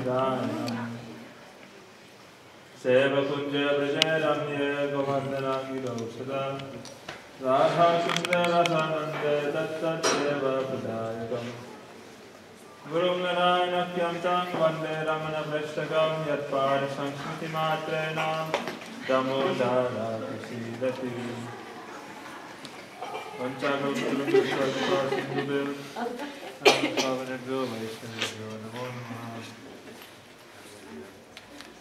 Pradhanam Seva Kunja Prajaramye Govardhanangi Rausadam Radha Sundara Sanande Tattat Seva Pradayakam Gurum Narayanakyam Tang Vande Ramana Prashtakam Yatpad Sansmiti Matrena Damodara Prasidati Vanchakam Kurum Vishwaspa Sindhubil Pavanabhyo Vaishnavabhyo Namo Namaha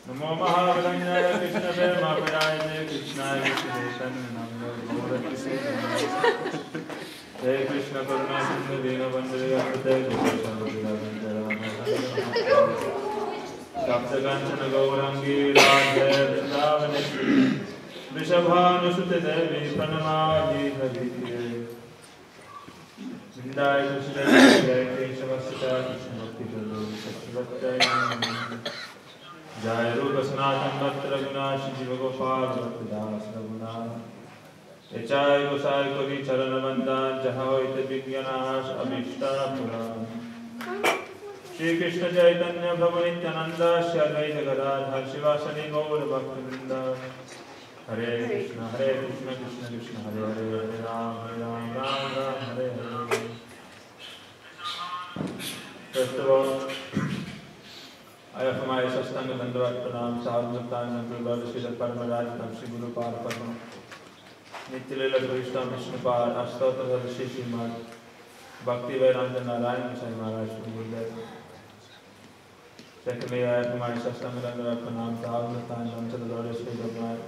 Namo Mahavaranyaya Krishna Prema Pradayate Krishnaya Vishwadeshanaya Namo Bhagavate Jai Krishna Karuna Sindhu Dinabandhaya Amrita Saptakanchana Gaurangi Radhe Vrindavaneshwari Vrishabhanusute Devi Pranamadi Haditye Vindaya Krishna Jai Keshavasita Krishna Bhakti Prabhu Satyavakta Jai Rupa Sanatan Bhatta Raghunath Jiva Gopal Bhakti Das Raghunath Echai Gosai Kori Charanavandan Jahoite Vigyanash Abhishta Puran Shri Krishna Chaitanya Prabhu Nityananda Shri Advaita Gadadhar Shivasani Gaur Bhakti Vrinda Hare Krishna Krishna Krishna Hare Hare Hare Ram Ram Hare Hare. First of all, I offer my Sastanga Dandavat Pranam Sadhusatana and Lord Srila Paramaraj and Sri Guru Parapadam Nityalila Krishna Vishnupad Astota Sadhashi Srimad Bhakti Vedanta Narayan Sai Maharaj from Gurudev. Secondly, I offer my Sastanga Dandavat Pranam Sadhusatana to the Lord Srila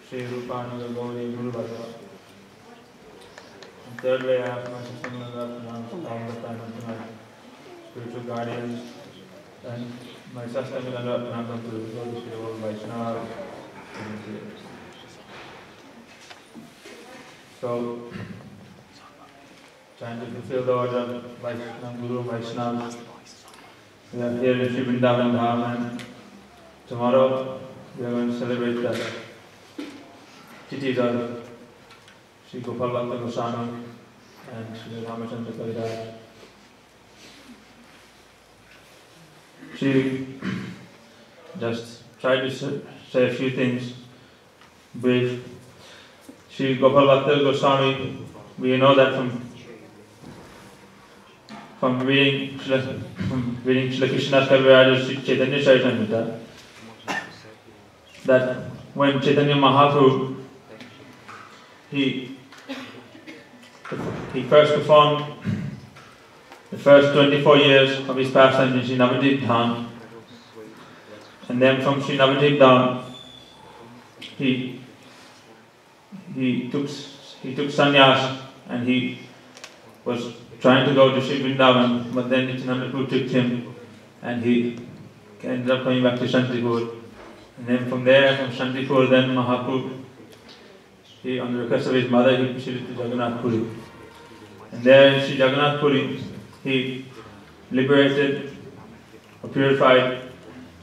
Sri Rupananda Gauri Guru Bhatta. And thirdly, I offer my Sastanga Dandavat Pranam Sadhusatana to my spiritual guardians and my Sastanga Dandavat Pranam to Lord Srila Vaishnava. So, trying to fulfill the order of Vaishnava, Guru Vaishnava. We are here in Sri Vrindavan Dham, and tomorrow we are going to celebrate the Tithis of Sri Gopal Bhatta Goswami and Sri Ramachandra Kaviraj. She just tried to say a few things brief. Sri Gopal Bhatta Goswami, we know that from reading Srila Krishna's Kaviraj Sri Chaitanya Charitamrita, that when Chaitanya Mahaprabhu he first performed the first 24 years of his pastime in Sri Navadvip Dham, and then from Sri Navadvip Dham he took sannyas and he was trying to go to Sri Vrindavan, but then Nityananda Prabhu took him and he ended up coming back to Shantipur. And then from there, from Shantipur, then Mahaprabhu, he, on the request of his mother, he proceeded to Jagannath Puri. And there in Sri Jagannath Puri, he liberated or purified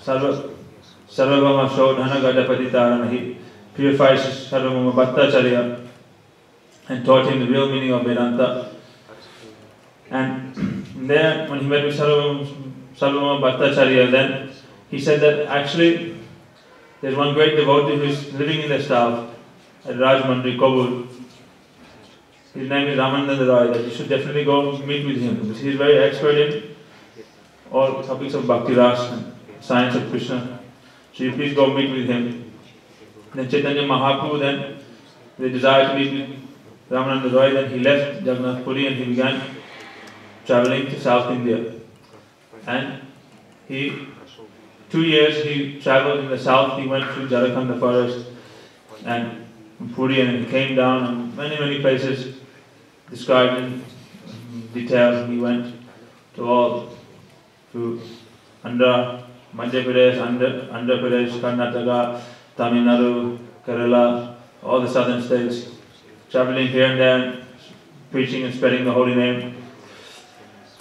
Sarvabhauma Shodhana Gadapati Tarana. He purified Sarvabhauma Bhattacharya and taught him the real meaning of Vedanta. And there, when he met with Sarvabhauma Bhattacharya, then he said that actually there's one great devotee who is living in the south at Rajmandri, Kobul. His name is Ramananda Roy, that you should definitely go meet with him, because he is very expert in all topics of Bhakti Ras and science of Krishna. So you please go meet with him. Then Chaitanya Mahaprabhu, then the desire to meet with Ramananda Roy, then he left Jagannath Puri and he began traveling to South India. And 2 years he traveled in the south. He went through Jharkhand forest and Puri, and he came down on many places described in detail. He went to Andhra, Madhya Pradesh, Andhra Pradesh, Karnataka, Tamil Nadu, Kerala, all the southern states, traveling here and there, preaching and spreading the holy name.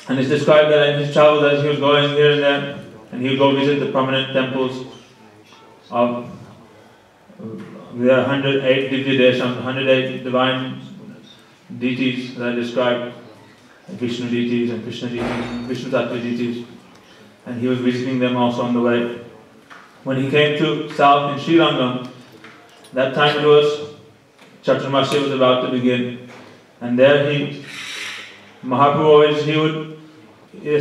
And it's described that in his travels that he was going here and there, and he would go visit the prominent temples of there are 108 Divya Desham, 108 divine deities that are described, Vishnu deities and Krishna deities, Vishnu Tattva deities. and he was visiting them also on the way. When he came to south in Srirangam, that time it was Chaturmasya was about to begin, and there Mahaprabhu always, he would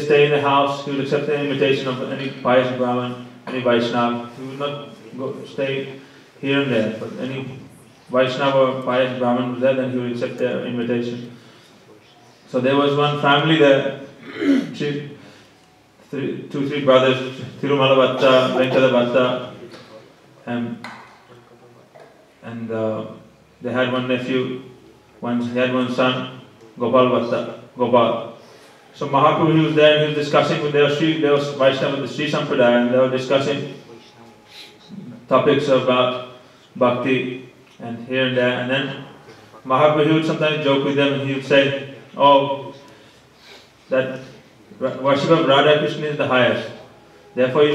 stay in the house, he would accept the invitation of any pious Brahman, any Vaishnava. He would not stay here and there, but any Vaishnava or pious Brahman was there, then he would accept their invitation. So there was one family there, two, three brothers, Tirumala Bhatta, Venkata Bhatta, and they had one nephew, he had one son, Gopal Bhatta, Gopal. So Mahaprabhu, he was there and he was discussing with their Vaishnava, the Sri Sampradaya, and they were discussing topics about Bhakti and here and there. And then Mahaprabhu, he would sometimes joke with them and he would say, oh, that worship of Radha Krishna is the highest. Therefore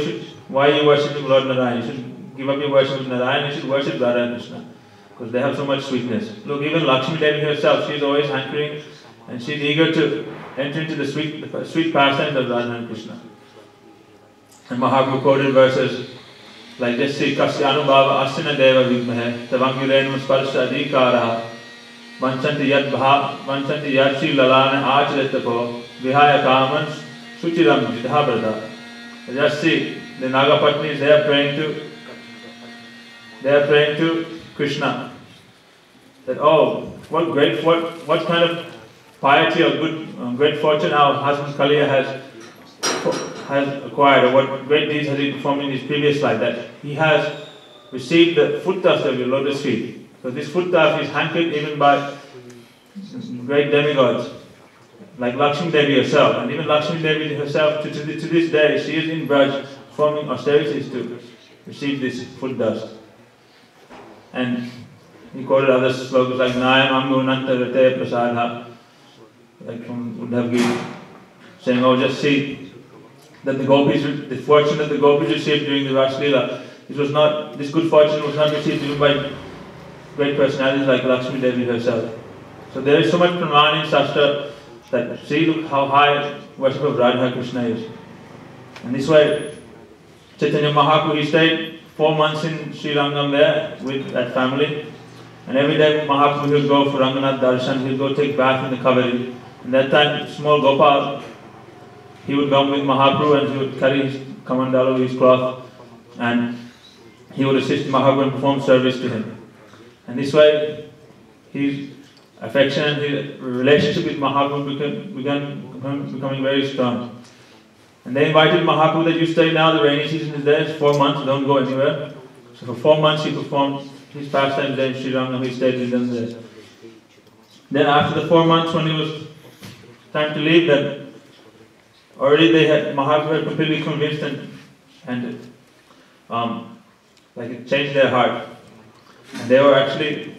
why are you worshipping Lord Narayana? You should give up your worship of Narayana, you should worship Radha Krishna. Because they have so much sweetness. Look, even Lakshmi Devi herself, she is always hankering and she is eager to enter into the sweet pastimes of Radha and Krishna. And Mahaprabhu quoted verses like this: Kasya anubhava asina deva vidmahe tavangirenu sparsha adhikaraha vanchanti yad shri lalana acharitapo vihaya kaman suchiram jidhabrata. Just see, the Nagapatnis, they are praying to Krishna that, oh, what kind of piety or good great fortune our husband Kaliya has acquired, or what great deeds has he performed in his previous life, that he has received the foot dust of your lotus feet. So this foot dust is hankered even by great demigods like Lakshmi Devi herself, and even Lakshmi Devi herself to this day she is in Braj performing austerities to receive this foot dust. And he quoted other slokas like Nayam Amgunanta Rate Prasadha, like from Uddhav Gita, saying, oh, just see that the fortune that the gopis received during the Ras Leela, this good fortune was not received even by great personalities like Lakshmi Devi herself. So there is so much praman in Shastra that see, look how high worship of Radha Krishna is. And this way, Chaitanya Mahaprabhu, he stayed 4 months in Sri Rangam there with that family. And every day Mahaprabhu would go for Ranganath Darshan, he would go take bath in the Kaveri. And that time, small Gopal, he would come with Mahaprabhu and he would carry his kamandala, his cloth, and he would assist Mahaprabhu and perform service to him. And this way, his affection and his relationship with Mahaprabhu began becoming very strong. And they invited Mahaprabhu that you stay now, the rainy season is there, it's 4 months, don't go anywhere. So for 4 months he performed his pastimes there in Sri Rangam, he stayed with them there. Then after the 4 months, when it was time to leave, then already Mahaprabhu had completely convinced and like it changed their heart. And they were actually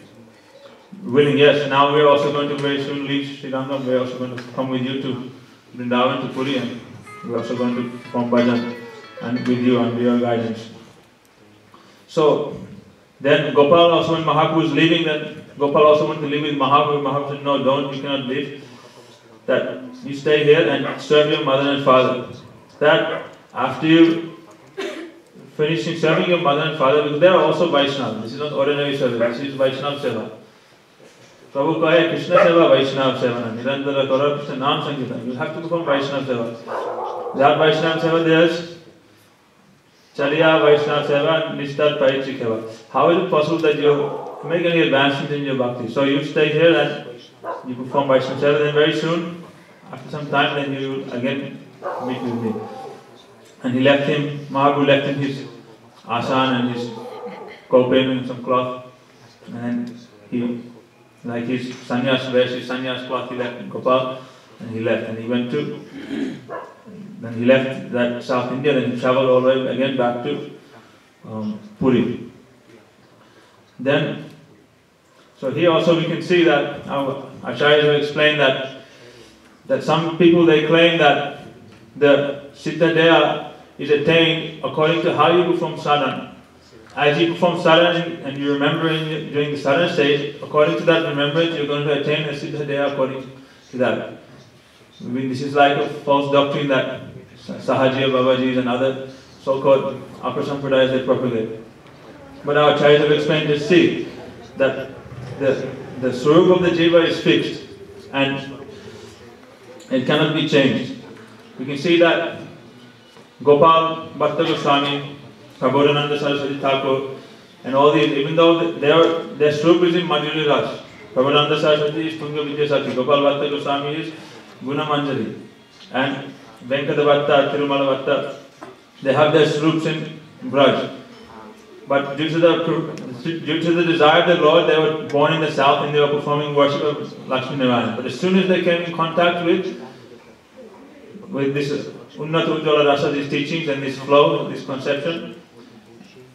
willing, yes, now we're also going to very soon leave Sri Rangam, we're also going to come with you to Vrindavan, to Puri, and we're also going to perform bhajan and with you under your guidance. So then Gopal also, when Mahaprabhu was leaving, then Gopal also wanted to leave with Mahaprabhu. Mahaprabhu said, no, don't, you cannot leave. That you stay here and serve your mother and father. That after you finishing serving your mother and father, because they are also Vaishnava. This is not ordinary service, this is Vaishnava Seva. Prabhu kahe Krishna Seva, Vaishnava Seva. Nirantara Kara Krishna Nam Sankirtan. You have to perform Vaishnava Seva. Without Vaishnava Seva, there is Chariya Vaishnava Seva and Nishtar Parichik Seva. How is it possible that you make any advancement in your bhakti? So you stay here and you perform Vaishnava Seva, then very soon, after some time, then you will again meet with me. And he left him, Mahaprabhu left him his asan and his kopin and some cloth. And he, like his sannyas wears, his sannyas cloth, he left in Gopal and he left. And he went to, then he left that South India, then he travelled all the way again back to Puri. Then, so here also we can see that our Acharyas have explained that some people, they claim that the Siddha Deha is attained according to how you perform sadhana. As you perform sadhana and you remember during the sadhana stage, according to that remembrance, you're going to attain a Siddha Deha according to that. This is like a false doctrine that Sahajiya Babajis and other so-called upper sampradayas they propagate. But our acharyas have explained to see that the swarup of the jiva is fixed and it cannot be changed. We can see that Gopal, Bhatta Goswami, Prabodhananda Saraswati Thakur, and all these, even though their swarup is in Madhurya Ras. Prabodhananda Saraswati is Tunga Vidyasati, Gopal Bhatta Goswami is Guna Manjari, and Venkata Bhatta, Tirumala Bhatta, they have their swarups in Braj. But due to the desire of the Lord, they were born in the south and they were performing worship of Lakshmi Narayana. But as soon as they came in contact with this Unnata Ujjvala Rasa, these teachings and this flow, this conception,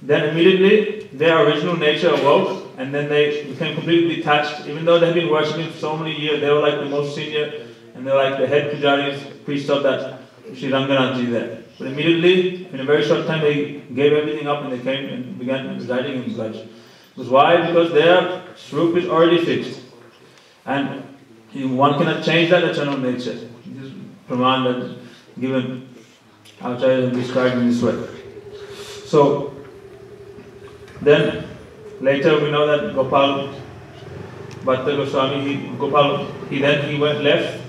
then immediately their original nature awoke and then they became completely detached. Even though they had been worshipping for so many years, they were like the most senior and they were like the head pujaris, priests of that Sri Ranganathji there. But immediately, in a very short time, they gave everything up and they came and began residing in Braj. Because why? Because their swarup is already fixed. And one cannot change that eternal nature. This is Praman that given Acharya have described in this way. So, then later we know that Gopal Bhatta Goswami, he went left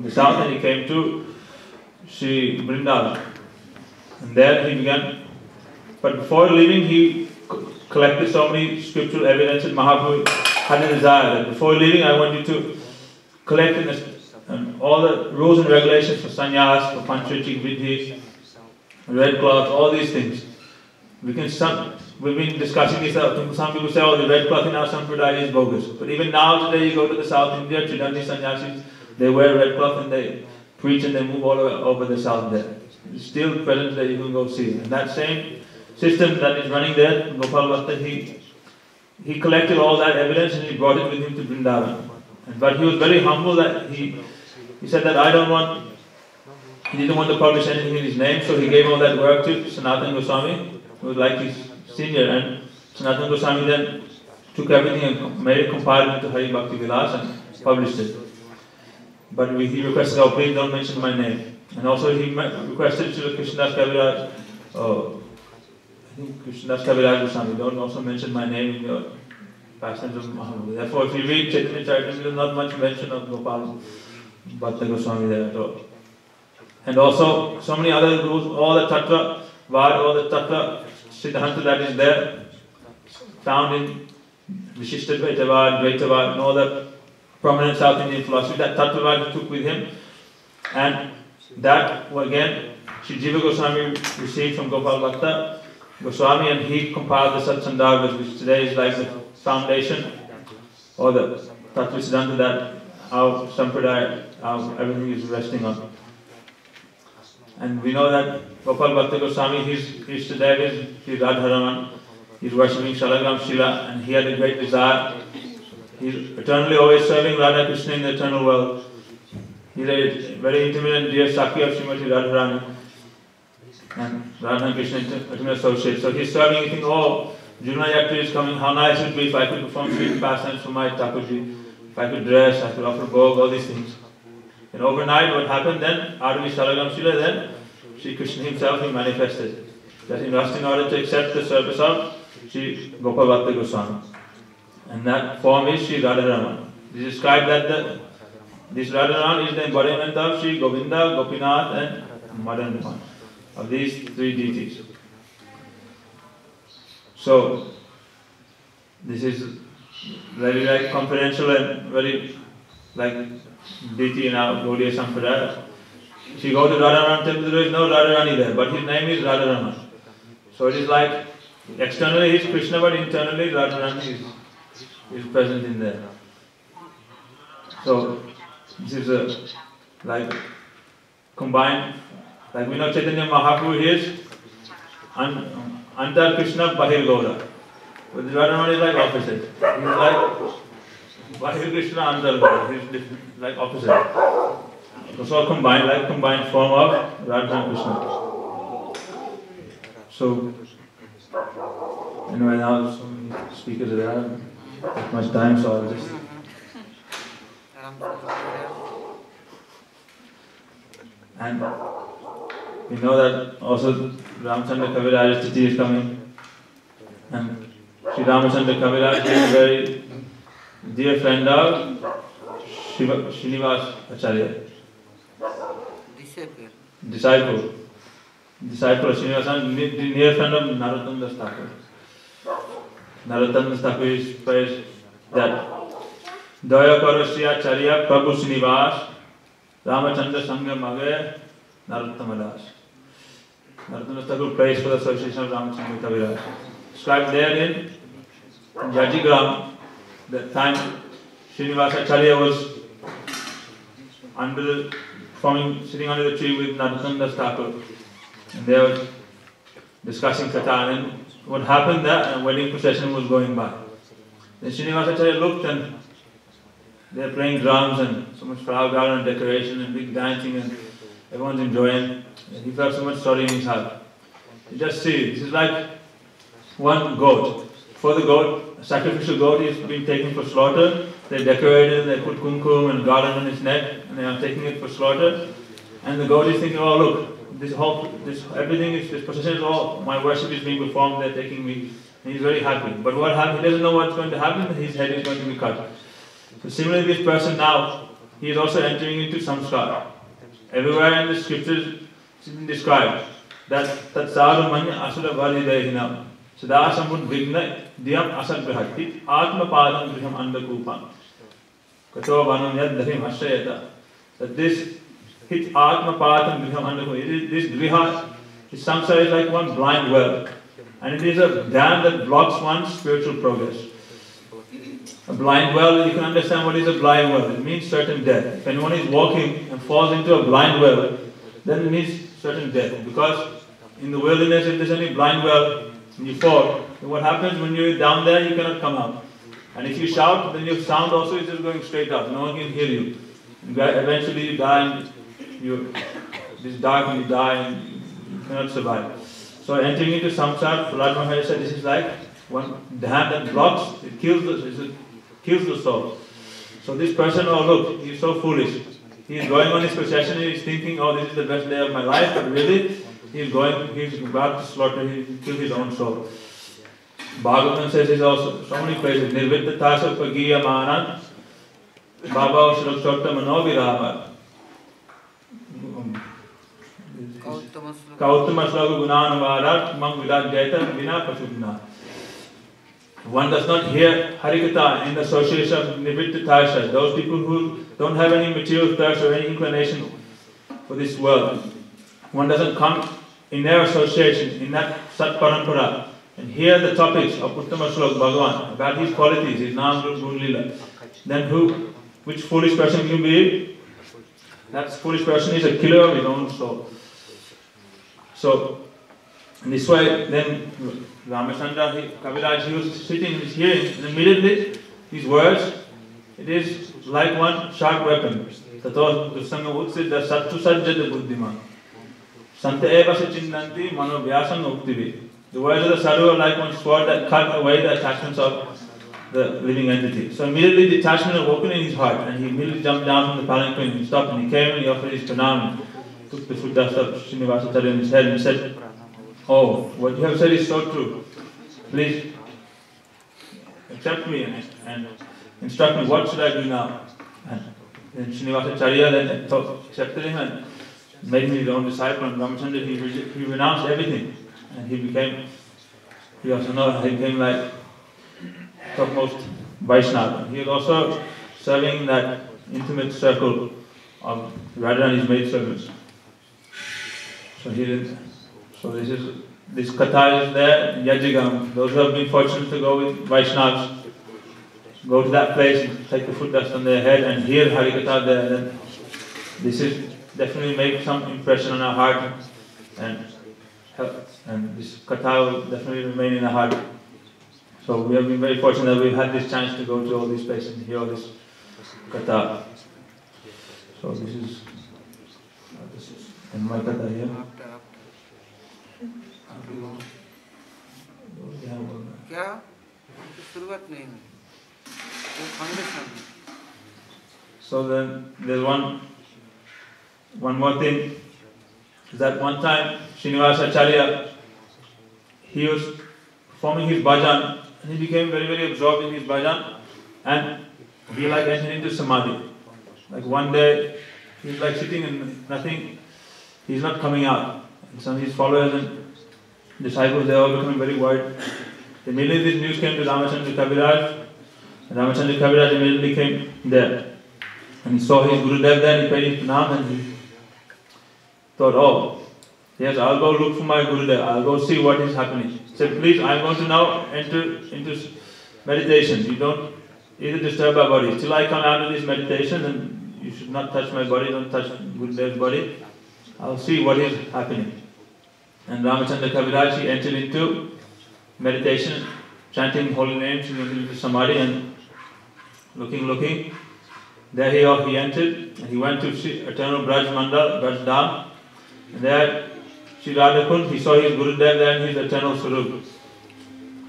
the south and he came to Sri Vrindavan. And there he began, but before leaving he collected so many scriptural evidence that Mahaprabhu had a desire that before leaving I want you to collect all the rules and regulations for sannyas, for panchachik vidhi, red cloth, all these things. We've been discussing this, some people say, oh, the red cloth in our sampradaya is bogus. But even now today you go to the South India, Chidandi sannyasis, they wear red cloth and they preach and they move all over the south there. It's still present there, you can go see. And that same system that is running there, Gopal Bhatta, he collected all that evidence and he brought it with him to Vrindavan. But he was very humble that he said that he didn't want to publish anything in his name, so he gave all that work to Sanatana Goswami, who was like his senior, and Sanatana Goswami then took everything and made it, compiled it into Hari Bhakti Vilas and published it. But he requested, oh, please don't mention my name. And also he requested Srila Krishnadas Kaviraj, I think Krishnadas Kaviraj Goswami, don't also mention my name in your pastimes of Mahaprabhu. Therefore, if you read Chaitanya Charitamrita, there is not much mention of Gopal Bhatta Goswami there at all. And also, so many other rules, all the Tattva Vad, all the Tattva Siddhanta that is there, found in Vishishta Dvaitavad, Dvaitavad, and all the prominent South Indian philosophy, that Tattvavad he took with him. And that, again, Sri Jiva Goswami received from Gopal Bhatta Goswami, and he compiled the Satsandharvas, which today is like the foundation, or the Tattva Siddhanta that our Sampradaya, everything is resting on. And we know that Gopal Bhatta Goswami, his Ishtadev is Sri Radharaman, he's worshipping Shalagram Shila, and he had a great desire. He's eternally always serving Radha Krishna in the eternal world. He's a very intimate and dear Sakhi of Srimati Radharani. And Radha and Krishna intimate associate. So he's serving, thinking, oh, Juna Yakti is coming, how nice it would be if I could perform sweet pastimes for my Thakurji, if I could dress, I could offer bhog, all these things. And overnight what happened then, out of his Shalagram Shila, then Sri Krishna himself, he manifested. That he must, in order to accept the service of Sri Gopal Bhatta Goswami. And that form is Sri Radharaman. It is described that this Radharaman is the embodiment of Sri Govinda, Gopinath and Madan Mohan, of these three deities. So, this is very confidential and very deity in our Gaudiya Sampradaya. If you go to Radharaman temple, there is no Radharani there, but his name is Radharaman. So it is like, externally he is Krishna, but internally Radharani is present in there. So, this is combined, like we know Chaitanya Mahaprabhu is Antar Krishna Bahir Gaura. But Radharani is like opposite. He is like Bahir Krishna Antar Gaura. He is like opposite. It's all combined form of Radha and Krishna. So, anyway, now so many speakers are there. Not much time, so I'll just. And We know that also Ramchandra Kaviraj Tithi is coming, and Sri Ramachandra Kaviraj is a very dear friend of Srinivas Acharya. Disciple of Srinivas, near friend of Narottam Das Thakur. Narottam Das Thakur is praised that Daya Karo Sri Acharya Prabhu Srinivas Ramachandra Sangha Mage Narottama Das. Narottam Das Thakur praised for the association of Ramachandra Kaviraj. Described there in Yajigram, that time Srinivas Acharya was sitting under the tree with Narottam Das Thakur, and they were discussing Katha, and what happened that a wedding procession was going by. Then Srinivas Acharya looked, and they were playing drums and so much flower garland and decoration and big dancing, and everyone's enjoying, and he felt so much sorry in his heart. You just see, this is like one goat. For the goat, a sacrificial goat is being taken for slaughter. They decorated, they put kumkum and garland on its neck, and they are taking it for slaughter. And the goat is thinking, oh look, this procession is all, my worship is being performed, they're taking me. And he's very happy. But what happened? He doesn't know what's going to happen, his head is going to be cut. So similarly, this person now, he is also entering into samskar. Everywhere in the scriptures it's been described that sadhu manya asura validehina sada samud vigna diyam asad brihati atma padam griham andakupam kato vanam yad dhrim ashrayata. That this hit atma padam griham andakupam, this griha, this samsara is like one blind well, and it is a dam that blocks one's spiritual progress. A blind well, you can understand what is a blind well. It means certain death. If anyone is walking and falls into a blind well, then it means certain death. Because in the wilderness, if there's any blind well and you fall, then what happens when you're down there, you cannot come out. And if you shout, then your sound also is just going straight up. No one can hear you. And eventually you die, and it's dark and you die and you cannot survive. So entering into samsara, Prahlad Maharaj said, this is like one dam that blocks, it kills the soul. So this person, oh look, he's so foolish. He is going on his procession, he is thinking, oh this is the best day of my life, but really, he's about to slaughter, he will kill his own soul. Bhagavatam says this also, so many phrases, Nirvitta Tasa Pagiya Manan, Baba Shrakshotta Manovirama, Kautama Sloka Gunanavarat, Mam Vidat Jaita, Vina Pasudna. One does not hear Harikatha in the association of Nivritta Tarsha, those people who don't have any material thirst or any inclination for this world. One doesn't come in their association, in that Sat Parampara, and hear the topics of Uttama Slok Bhagavan, about his qualities, his Nam Rup Gun Lila. Then which foolish person can be? That foolish person is a killer of his own soul. So, in this way, then Ramachandra Kaviraj, he was sitting, he was hearing, and immediately these words, it is like one sharp weapon. Tato Dusanga Utsida Sattu Sajjata Buddhima. Santa Eva Sachindanti Mano Vyasanga Uktivi. The words of the sadhu are like one sword that cut away the attachments of the living entity. So immediately detachment awoken in his heart, and he immediately jumped down from the palanquin and he stopped, and he came and he offered his pranam, took the foot dust of Srinivasa Acharya in his head and he said, oh, what you have said is so true. Please accept me and instruct me, what should I do now? And then Srinivasa Acharya then accepted him and made him his own disciple, and Ramachandra, he renounced everything. And he became like topmost Vaishnava. He was also serving in that intimate circle of Radharani's maidservants. So this katha is there, Yajigam. Those who have been fortunate to go with Vaishnavas, go to that place and take the foot dust on their head and hear Harikatha there. Then this is definitely make some impression on our heart, and this katha will definitely remain in our heart. So we have been very fortunate that we've had this chance to go to all these places and hear all this katha. So this is my katha here. So then there's one more thing. is that one time Srinivasa Acharya, he was performing his bhajan, and he became very, very absorbed in his bhajan, and he like entered into samadhi. Like one day, he's like sitting and nothing, he's not coming out. And some of his followers and disciples, they are all becoming very worried. Immediately this news came to Ramachandra Kaviraj, and Ramachandra Kaviraj immediately came there. And he saw his Gurudev there, and he paid him pranam, and he thought, oh, yes, I'll go look for my Gurudev, I'll go see what is happening. He said, please, I'm going to now enter into meditation. You don't either disturb our body. Till I come out of this meditation, and you should not touch my body, don't touch Gurudev's body. I'll see what is happening. And Ramachandra Kaviraj, he entered into meditation, chanting holy names, he went into samadhi, and looking. There he entered, and he went to eternal Braj Mandal, Braj Dham, and there Sri Radhakund, he saw his Gurudev there in his eternal Swarup.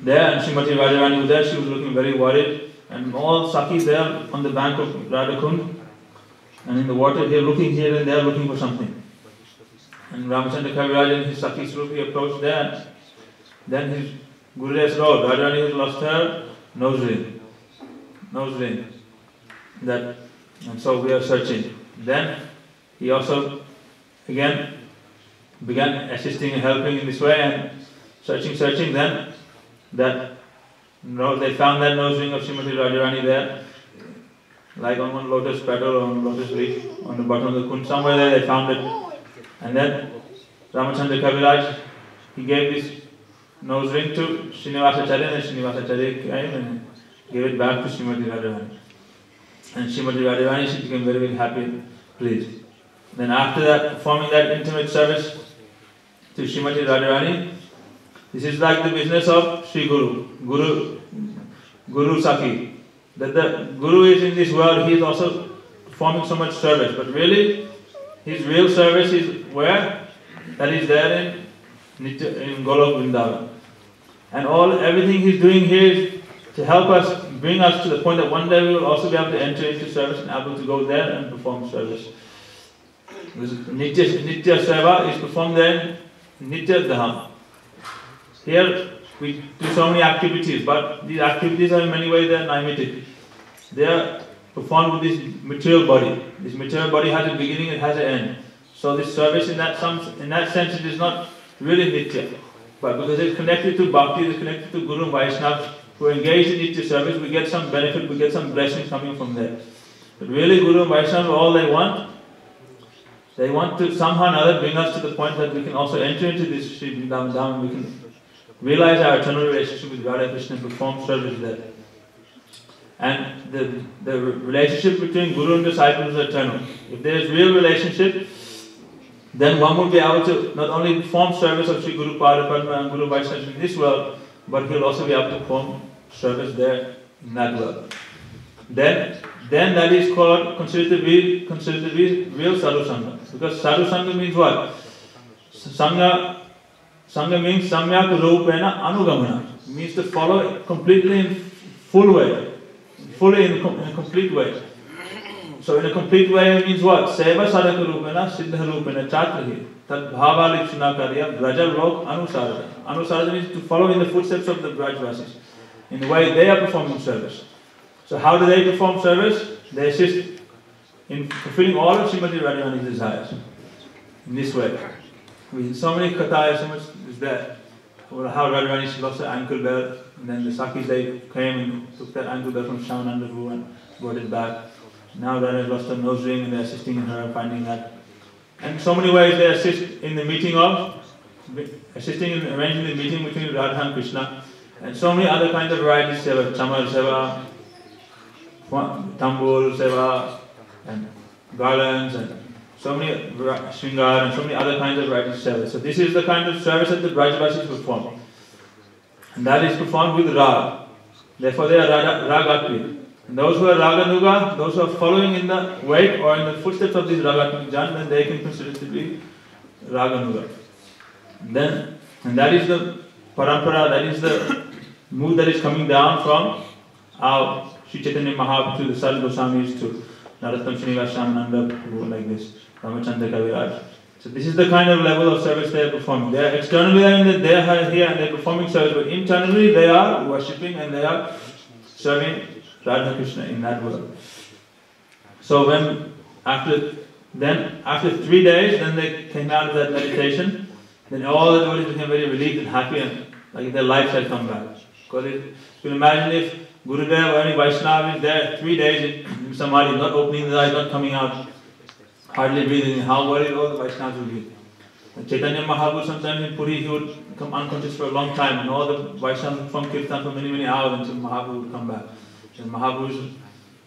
There, and Srimati Radharani was there, she was looking very worried, and all Sakhis there on the bank of Radhakund, and in the water, they were looking here and there, looking for something. And Ramachandra Kaviraj and his Sakhi Swarup, he approached there, then his Gurudev said, oh, Radharani has lost her nose ring. And so we are searching. Then he also again began assisting and helping in this way, and searching. Then they found that nose ring of Srimati Radharani there, like on one lotus petal or on lotus leaf on the bottom of the kund. Somewhere there they found it. And then Ramachandra Kaviraj, he gave this nose ring to Srinivasa Acharya, and Srinivasa Acharya came and gave it back to Srimati Radharani. And Srimati Radharani, she became very, very happy and pleased. Then after that, performing that intimate service to Srimati Radharani, this is like the business of Sri Guru Sakhi. That the Guru is in this world, he is also performing so much service. But really, his real service is where? That is there in Golok Vrindavan. And everything he's doing here is to help us, bring us to the point that one day we will also be able to enter into service and able to go there and perform service. Nitya Seva is performed there in Nitya Dham. Here we do so many activities, but these activities are in many ways they are naimatic. They are performed with this material body. This material body has a beginning, it has an end. So this service in that sense it is not really Nitya. But because it's connected to Bhakti, it's connected to Guru and Vaishnava, who are engaged in Nitya service, we get some benefit, we get some blessings coming from there. But really Guru and Vaishnava, all they want to somehow or another bring us to the point that we can also enter into this Sri Vrindavan Dham, and we can realize our eternal relationship with Radha Krishna and perform service there. And the relationship between Guru and disciple is eternal. If there is real relationship, then one will be able to not only perform service of Sri Guru Padma and Guru Vaishnava in this world, but he will also be able to perform service there in that world. Then that is considered to be real Sadhu Sangha. Because Sadhu Sangha means what? Sangha means Samyak Rupena Anugamana. It means to follow completely in full way. Fully in a complete way. So in a complete way means what? Seva Sadhaka Rupena Siddha Rupena Chatrahi. Tat Bhava Likshana Karya Braja Lok Anusarada. Anusarada means to follow in the footsteps of the Brajvasis, in the way they are performing service. So how do they perform service? They assist in fulfilling all of Srimati Radharani's desires. In this way. So many kathas, so much is there. How Radharani lost her ankle belt, and then the Sakhis they came and took that ankle belt from Shyamananda Prabhu and brought it back. Now Radharani lost her nose ring and they're assisting in her finding that. And so many ways they assist in the assisting in arranging the meeting between Radha and Krishna. And so many other kinds of varieties, seva, chamar seva, tambul seva, and garlands, and so many shringar, and so many other kinds of varieties of service. So this is the kind of service that the Brajvasis perform. And that is performed with Raga. Therefore they are Ragatmik. And those who are Raganuga, those who are following in the wake or in the footsteps of this Ragatmik Jan, then they can consider to be Raganuga. And that is the parampara, that is the mood that is coming down from our Sri Chaitanya Mahaprabhu to the Srila Goswamis to Narottam Srinivas Shyamananda, like this, Ramachandra Kaviraj. So this is the kind of level of service they are performing. They are externally they are here and they are performing service, but internally they are worshipping and they are serving Radha Krishna in that world. So after 3 days, then they came out of that meditation. Then all the devotees became very relieved and happy, and like their lives had come back. Because you can imagine if Gurudev or any Vaishnava is there 3 days in Samadhi, not opening the eyes, not coming out, hardly breathing, how worried all the Vaishnavas would be. And Chaitanya Mahaprabhu sometimes in Puri, he would come unconscious for a long time, and all the Vaishnavas would perform kirtan for many, many hours until Mahaprabhu would come back. And Mahaprabhu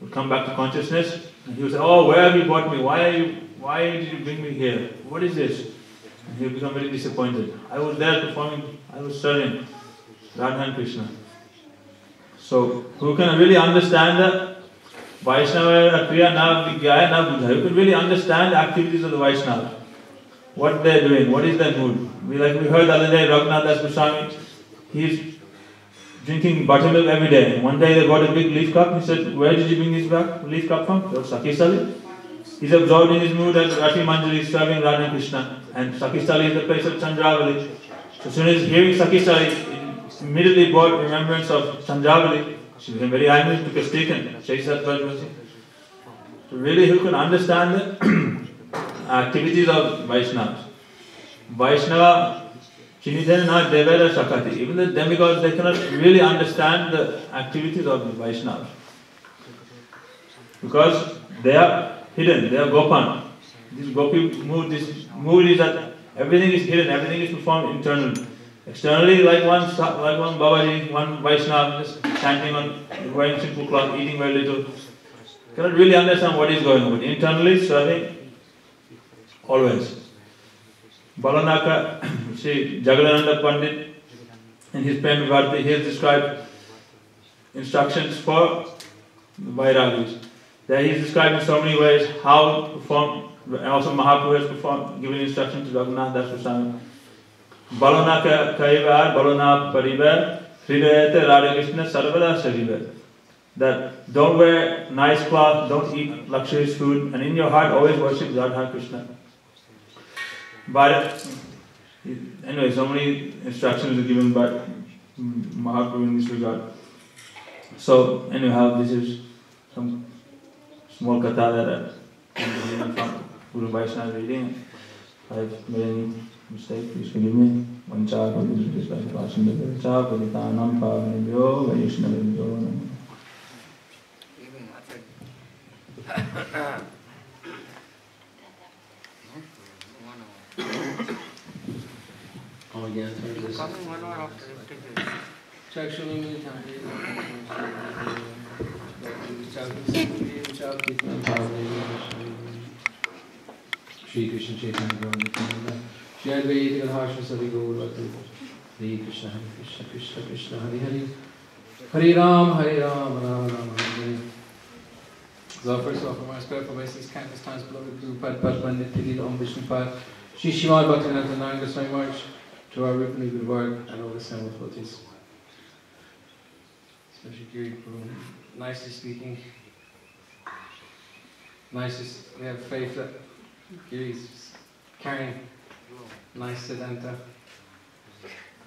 would come back to consciousness, and he would say, "Oh, where have you brought me? Why did you bring me here? What is this?" And he would become very disappointed. I was there performing, I was serving Radha and Krishna. So, who can really understand the Vaishnava Kriya na Vigyaya na Buddha? Who can really understand the activities of the Vaishnava? What they are doing, what is their mood? We heard the other day, Raghunath Das Goswami, he's drinking buttermilk every day. And one day they got a big leaf cup. He said, "Where did you bring this leaf cup from?" It was Sakisali. He's absorbed in his mood as Rati Manjari is serving Radha and Krishna. And Sakisali is the place of Chandravali. So as soon as hearing Sakisali, it immediately brought remembrance of Chandravali. She became very angry, took a stick and chased that bird. So really, who can understand the activities of Vaishnavas? Vaishnava, Chinidena Devera Shakati. Even the demigods, they cannot really understand the activities of the Vaishnavas. Because they are hidden, they are Gopan. This mood is that everything is hidden, everything is performed internally. Externally, like one Babaji, one Vaishnava, just chanting on, wearing simple cloth, eating very little. Cannot really understand what is going on. But internally, serving always. Balanaka, Sri Jagadananda Pandit, in his Prem Bhakti, he has described instructions for Vairagis. There he is described in so many ways how to perform, and also Mahaprabhu has given instructions to Raghunath Das Goswami. Balanaka Kaivar, Balana Parivar, Hridayate Radha Krishna Sarvada Sharivar. That don't wear nice cloth, don't eat luxurious food, and in your heart always worship Radha Krishna. But anyway, so many instructions are given by Mahaprabhu in this regard. So anyhow, this is some small katha that I'm from Guru Vaishnava reading. I've made any mistake, please forgive me. Vancha Paditanam Pavanibhyo Vaishnavibhyo. Oh, yeah, coming 1 hour after Shri Krishna Chaitanya Prabhu Shri Advaita Gadadhar Sari Gaura Hare Krishna Hare Krishna Krishna Krishna Hare Hare Hare Ram Ram Ram Hare. So first of all, from our spiritual basis, countless times beloved Guru Pad Padma Nitya Om Vishnu Pad Shri Shimad Bhaktivinoda Narayan Goswami Maharaj, to our Rupani Guruvard and all the Samuel devotees. Especially Giri Prabhu, nicely speaking. We have faith that Giri's carrying nice Siddhanta,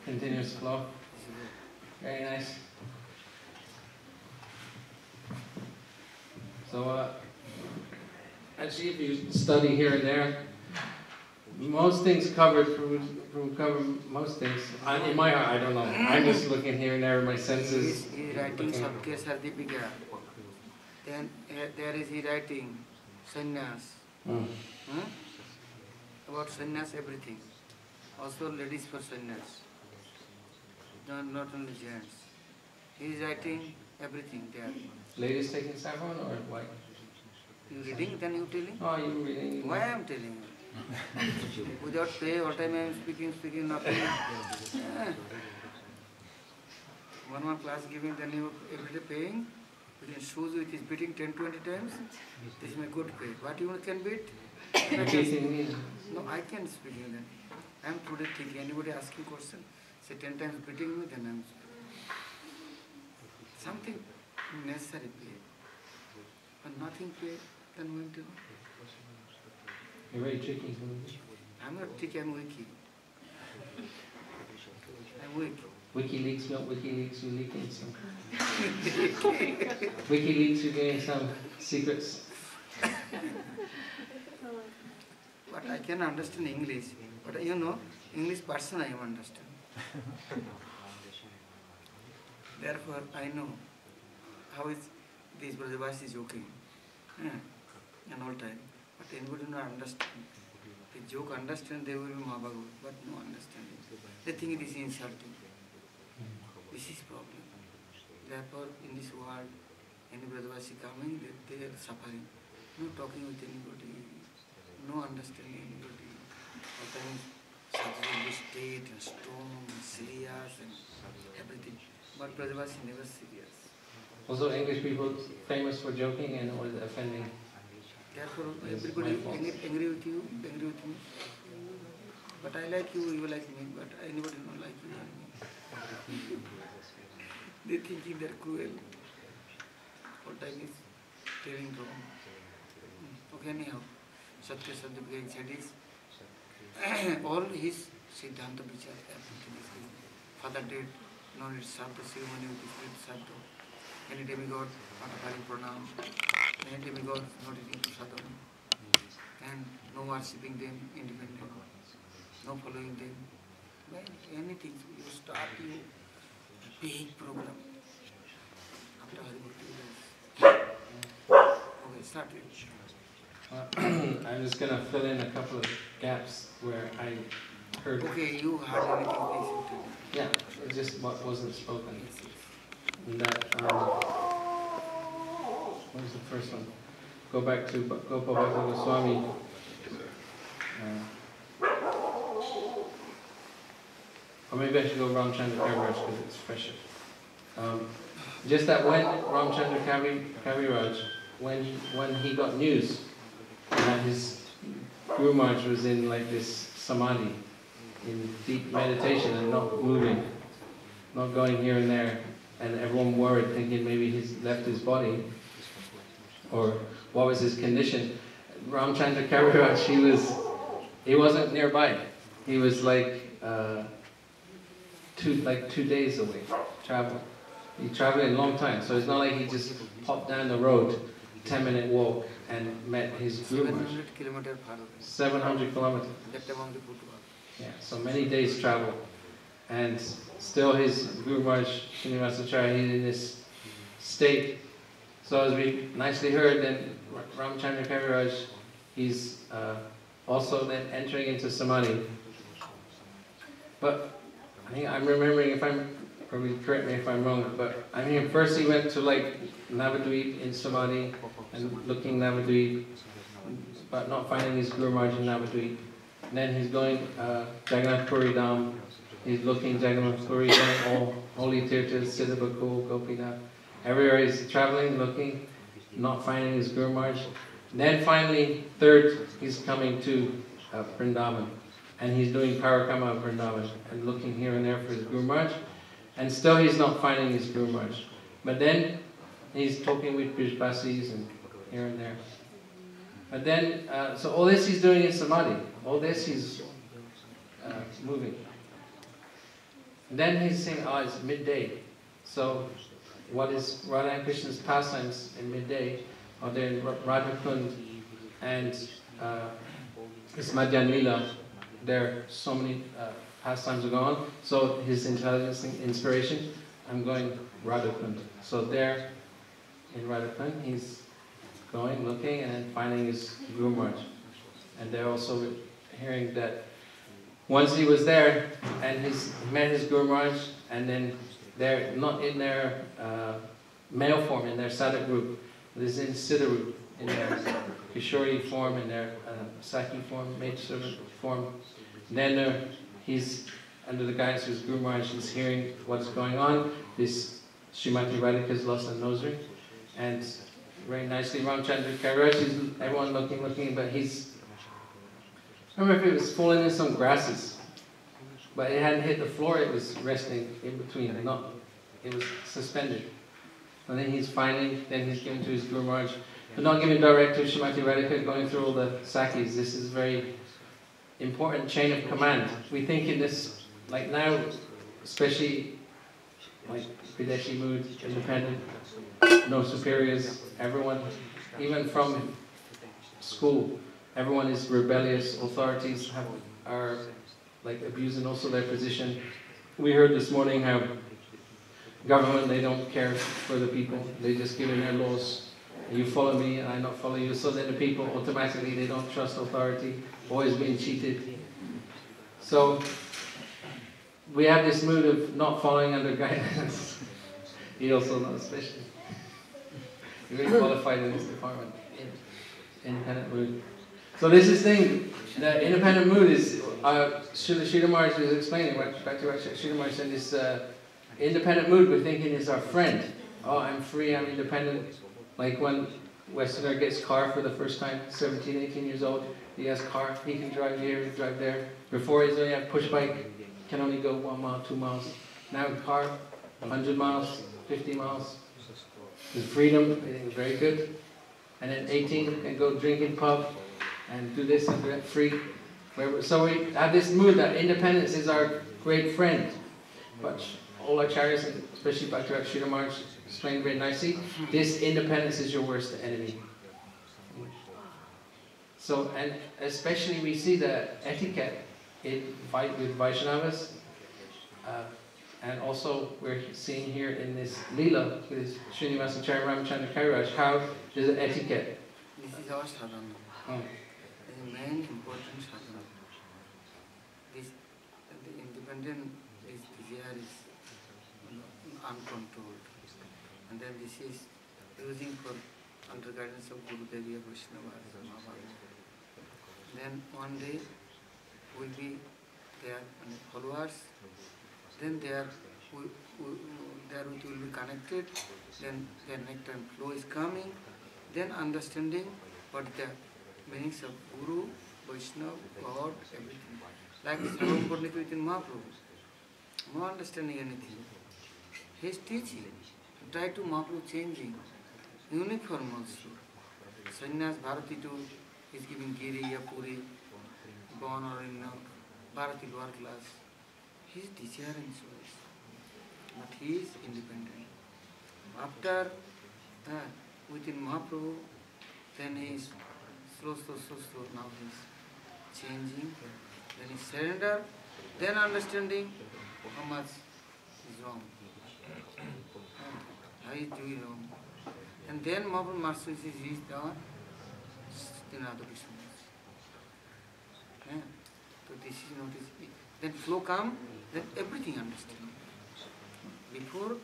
continuous flow. Very nice. So, actually, if you study here and there, most things covered, Prabhu covered most things. In my heart, I don't know. I'm just looking here and there, my senses. He is writing Sabke Sardipika. Then there is he writing sannyas. About sannyas, everything. Also ladies for sannyas. Not only gents. He is writing everything there. Ladies taking saffron or what? You reading, then you telling? Oh, you reading? Why I am telling you? Without pay, all time I am speaking, nothing. One class giving, then you every day paying. Within shoes which is beating 10-20 times. This is my good pay. What you can beat? No, I can speak then. I am today thinking, anybody asking question, say 10 times beating me, then I am speaking. Something necessary pay. But nothing pay, then when to know? You're very tricky. I'm not thick, I'm wiki. I'm weak. WikiLeaks, not WikiLeaks, you're leaking some. WikiLeaks, you're getting some secrets. But I can understand English. But you know, English person I understand. Therefore, I know how is this Brajavasi is joking. And all time. But anybody not understand. The joke understand, they will be Mahabhagat, but no understanding. They think it is insulting. This is problem. Therefore, in this world, any Brajavasi coming, they are suffering. No talking with anybody, no understanding anybody. All time suffering state and strong and serious and everything. But Brajavasi never serious. Also, English people famous for joking and or offending. Therefore, everybody angry with you, angry with me. But I like you, you like me, but anybody not like you and me. They thinking they're cruel. All time is telling wrong. Okay, anyhow, Satya Sadhguru said is all his Siddhanta Vichar, everything is good. Father did not serve the ceremony with his Sadhu. Any demigod not offering pranam, any demigod not eating prasadam, and no worshipping them independent, no following them. When anything, you start you big program. After Haribhakti, okay, start it. I'm just going to fill in a couple of gaps where I heard. Okay, you heard anything, please you tell me. Yeah, it's just what wasn't spoken. And that, what was the first one? Go back to Gopal Bhatta Goswami. Or maybe I should go Ramchandra Kaviraj because it's fresher. Just that when Ramchandra Kaviraj, when he got news that his Guru Maharaj was in like this samadhi, in deep meditation and not moving, not going here and there, and everyone worried, thinking maybe he's left his body, or what was his condition. Ramchandra Kaviraj, he wasn't nearby. He was like 2 days away, travel. He traveled a long time, so it's not like he just popped down the road, 10-minute walk, and met his Guru Maharaj. 700 kilometers far away. 700 kilometers. That among the football. Yeah, so many days travel. And still his Guru Maharaj, Srinivasacharya, he's in this state. So as we nicely heard, then Ramchandra Kaviraj, he's also then entering into samadhi. But I think I'm remembering, probably correct me if I'm wrong, but I mean first he went to like Navadvip in samadhi and looking Navadvip, but not finding his Guru Maharaj in Navadvip. And then he's going Jagannath Puri Dham. He's looking Jagannath Puri Dham, all holy tirthas, Siddhabakul, Gopinath. Everywhere he's traveling, looking, not finding his Guru Maharaj. Then finally, third, he's coming to Vrindavan. And he's doing Parakama of Vrindavan and looking here and there for his Guru Maharaj. And still he's not finding his Guru Maharaj. But then he's talking with Brajbasis and here and there. But then, so all this he's doing in samadhi. All this he's moving. And then he's saying, oh, it's midday. So what is Radha and Krishna's pastimes in midday? Or they're in Radhakund and it's Madhyan Lila. There are so many pastimes are going on. So his intelligence, inspiration, I'm going Radhakund. So there in Radhakund, he's going, looking, and then finding his Guru Maharaj. And they're also hearing that once he was there and he met his Guru Maharaj, and then they're not in their male form, in their sadhak group, this is in Siddha group, in their Kishori form, in their Saki form, maid servant form. Then he's under the guidance of his Guru Maharaj, he's hearing what's going on. This Srimati Radhika's lost a nosary, and very nicely Ramchandra Kaviraj, everyone looking, but he's, I don't remember if it was falling in some grasses, but it hadn't hit the floor, it was resting in between, it was suspended. And then he's finding, then he's giving to his Guru Maharaj, but not giving direct to Srimati Radhika, going through all the sakis. This is very important chain of command. We think in this, like now, especially like Videshi mood, independent, no superiors, everyone, even from school, everyone is rebellious, authorities are like abusing also their position. We heard this morning how government, they don't care for the people, they just give in their laws. You follow me and I not follow you, so then the people automatically, they don't trust authority, always being cheated. So we have this mood of not following under guidance. He also not especially. He's really qualified in this department. Independent mood. So there's this thing, the independent mood is, Srila Maharaj was explaining, back to Srila Maharaj said this independent mood we're thinking is our friend. Oh, I'm free, I'm independent. Like when Westerner gets car for the first time, 17, 18 years old, he has car, he can drive here, drive there. Before he's only had push bike, can only go 1 mile, 2 miles. Now car, 100 miles, 50 miles. There's freedom, I think it's very good. And then 18 can go drink in pub and do this and do that, free. So we have this mood that independence is our great friend. But all acharyas, especially Bhakti Srila Maharaj, explained very nicely, this independence is your worst enemy. So, and especially we see the etiquette with Vaishnavas, and also we're seeing here in this Leela with Srinivasacharya Ramachandra Kairaj, how there's an etiquette. This is our sadhana. The main important sadhana. This, the independent, this desire is uncontrolled. And then this is using for under guidance of Guru Devi Vaishnava. Then one day will be their followers, then there we will be connected, then the nectar and flow is coming, then understanding what the meanings of Guru, Vaishnava, God, everything. Like Sarvam Pandit within Mahaprabhu, no understanding anything. He is teaching, try to Mahaprabhu changing, uniform also. Sannyas Bharati too is giving Giri, Puri, born or in Bharati lower class. He is desire and choice, but he is independent. After, within Mahaprabhu, then he is slow, now he is changing, then he surrender, then understanding how much is wrong, how he is doing wrong. And then Mahaprabhu Master is down, Stinada Vishnu. So this is notice. Then flow come, then everything understand. Before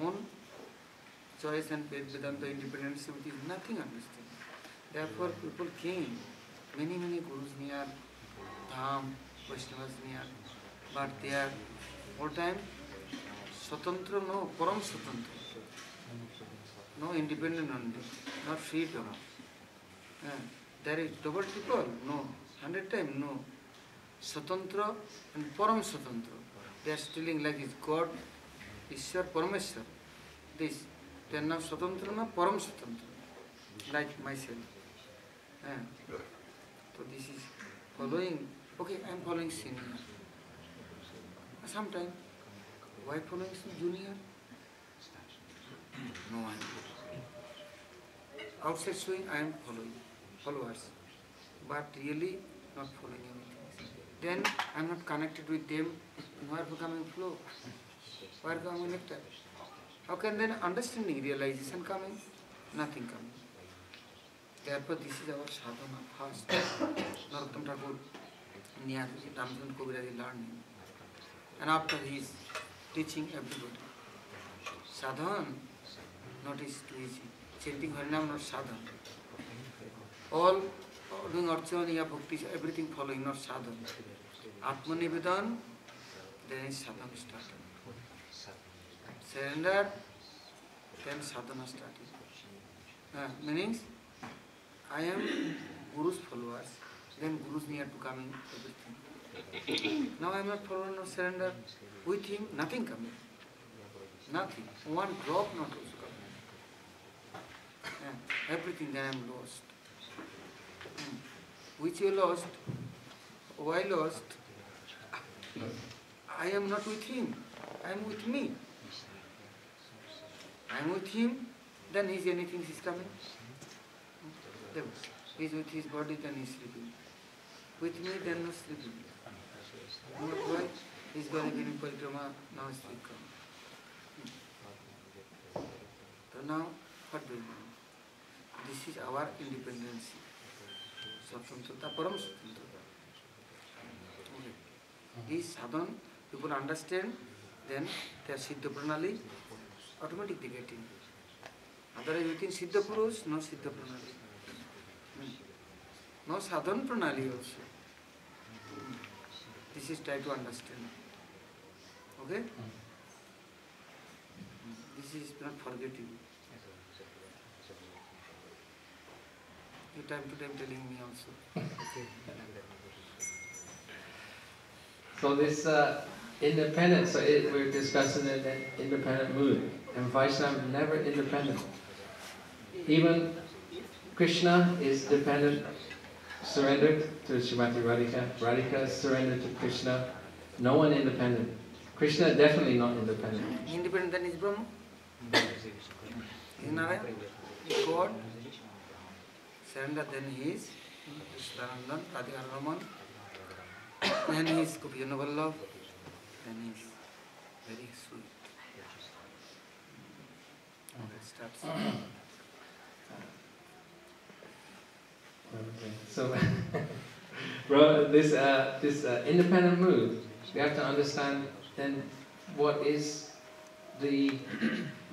own choice and Vedanta independence, it is nothing understand. Therefore people came, many gurus near, Dham, Vaishnavas near, but they are all time Swatantra, no, Param Swatantra. No independent only, not freedom. There is double triple, no. 100 times, no. Swatantra and Param Swatantra. They are stealing like this God, Ishwar, Parameshwar. This. They are not Swatantra, no Param Swatantra. Like myself. So this is following, okay, I am following senior. Sometimes, why following junior? No, I am. Outside showing, I am following, followers. But really not following anything. Then I am not connected with them. Where coming flow? Where coming nectar? How can then understanding, realization coming? Nothing coming. Therefore, this is our sadhana first. Narottam Thakur, near Ramchandra Kaviraj learning. And after he is teaching everybody. Sadhana, not is too easy. Chanting Harinam, not sadhana. All doing Archana, Bhakti, everything following, not sadhana. Atma Nivedan, then is sadhana starting. Surrender, then sadhana starting. Meanings, I am Guru's followers, then Guru's near to coming everything. Now I am not following or surrender. With him, nothing coming. Nothing. One drop not also coming. Everything then I am lost. Which you lost, why lost? I am not with him, I am with me. I am with him, then is anything is coming? He is with his body, then he is sleeping. With me, then not sleeping. Not why? He is going in parikrama, now sleep come. So now, what do we know? This is our independence. Swatantrata, param swatantrata. Okay. This sadhan, people understand, then their siddha pranali, automatically get in. Otherwise, within siddha purush, no siddha pranali. No sadhan pranali also. This is try to understand. Okay? This is not forgetting. You time to time telling me also. So this independent, so we're discussing an independent mood. And Vaishnava never independent. Even Krishna is dependent, surrendered to Srimati Radhika. Radhika is surrendered to Krishna. No one independent. Krishna definitely not independent. Independent then is Brahma. Is Narayan. Is God. Surrender then he is Krishna-Nandan, Radhika-Raman. Then he is Gopijana-Vallabh. Then he is very sweet. Let's start. Okay. So, this independent mood, we have to understand then what is the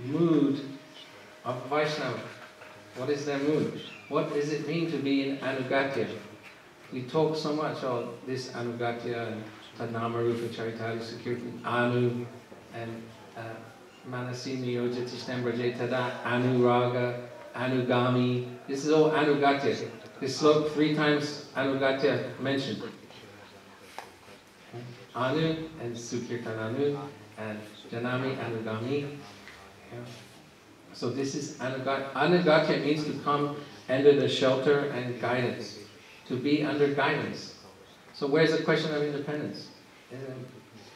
mood of Vaishnava. What is their mood? What does it mean to be in Anugatya? We talk so much about this Anugatya and Tadnama Rupa Charitali Sakirtan, Anu and Manasini Yojatishnambraje Tada, Anuraga, Anugami. This is all Anugatya. This sloka 3 times Anugatya mentioned. Anu and Sukirtan Anu and Janami Anugami. Yeah. So this is Anugatya. Anugatya means to come under the shelter and guidance. To be under guidance. So where's the question of independence?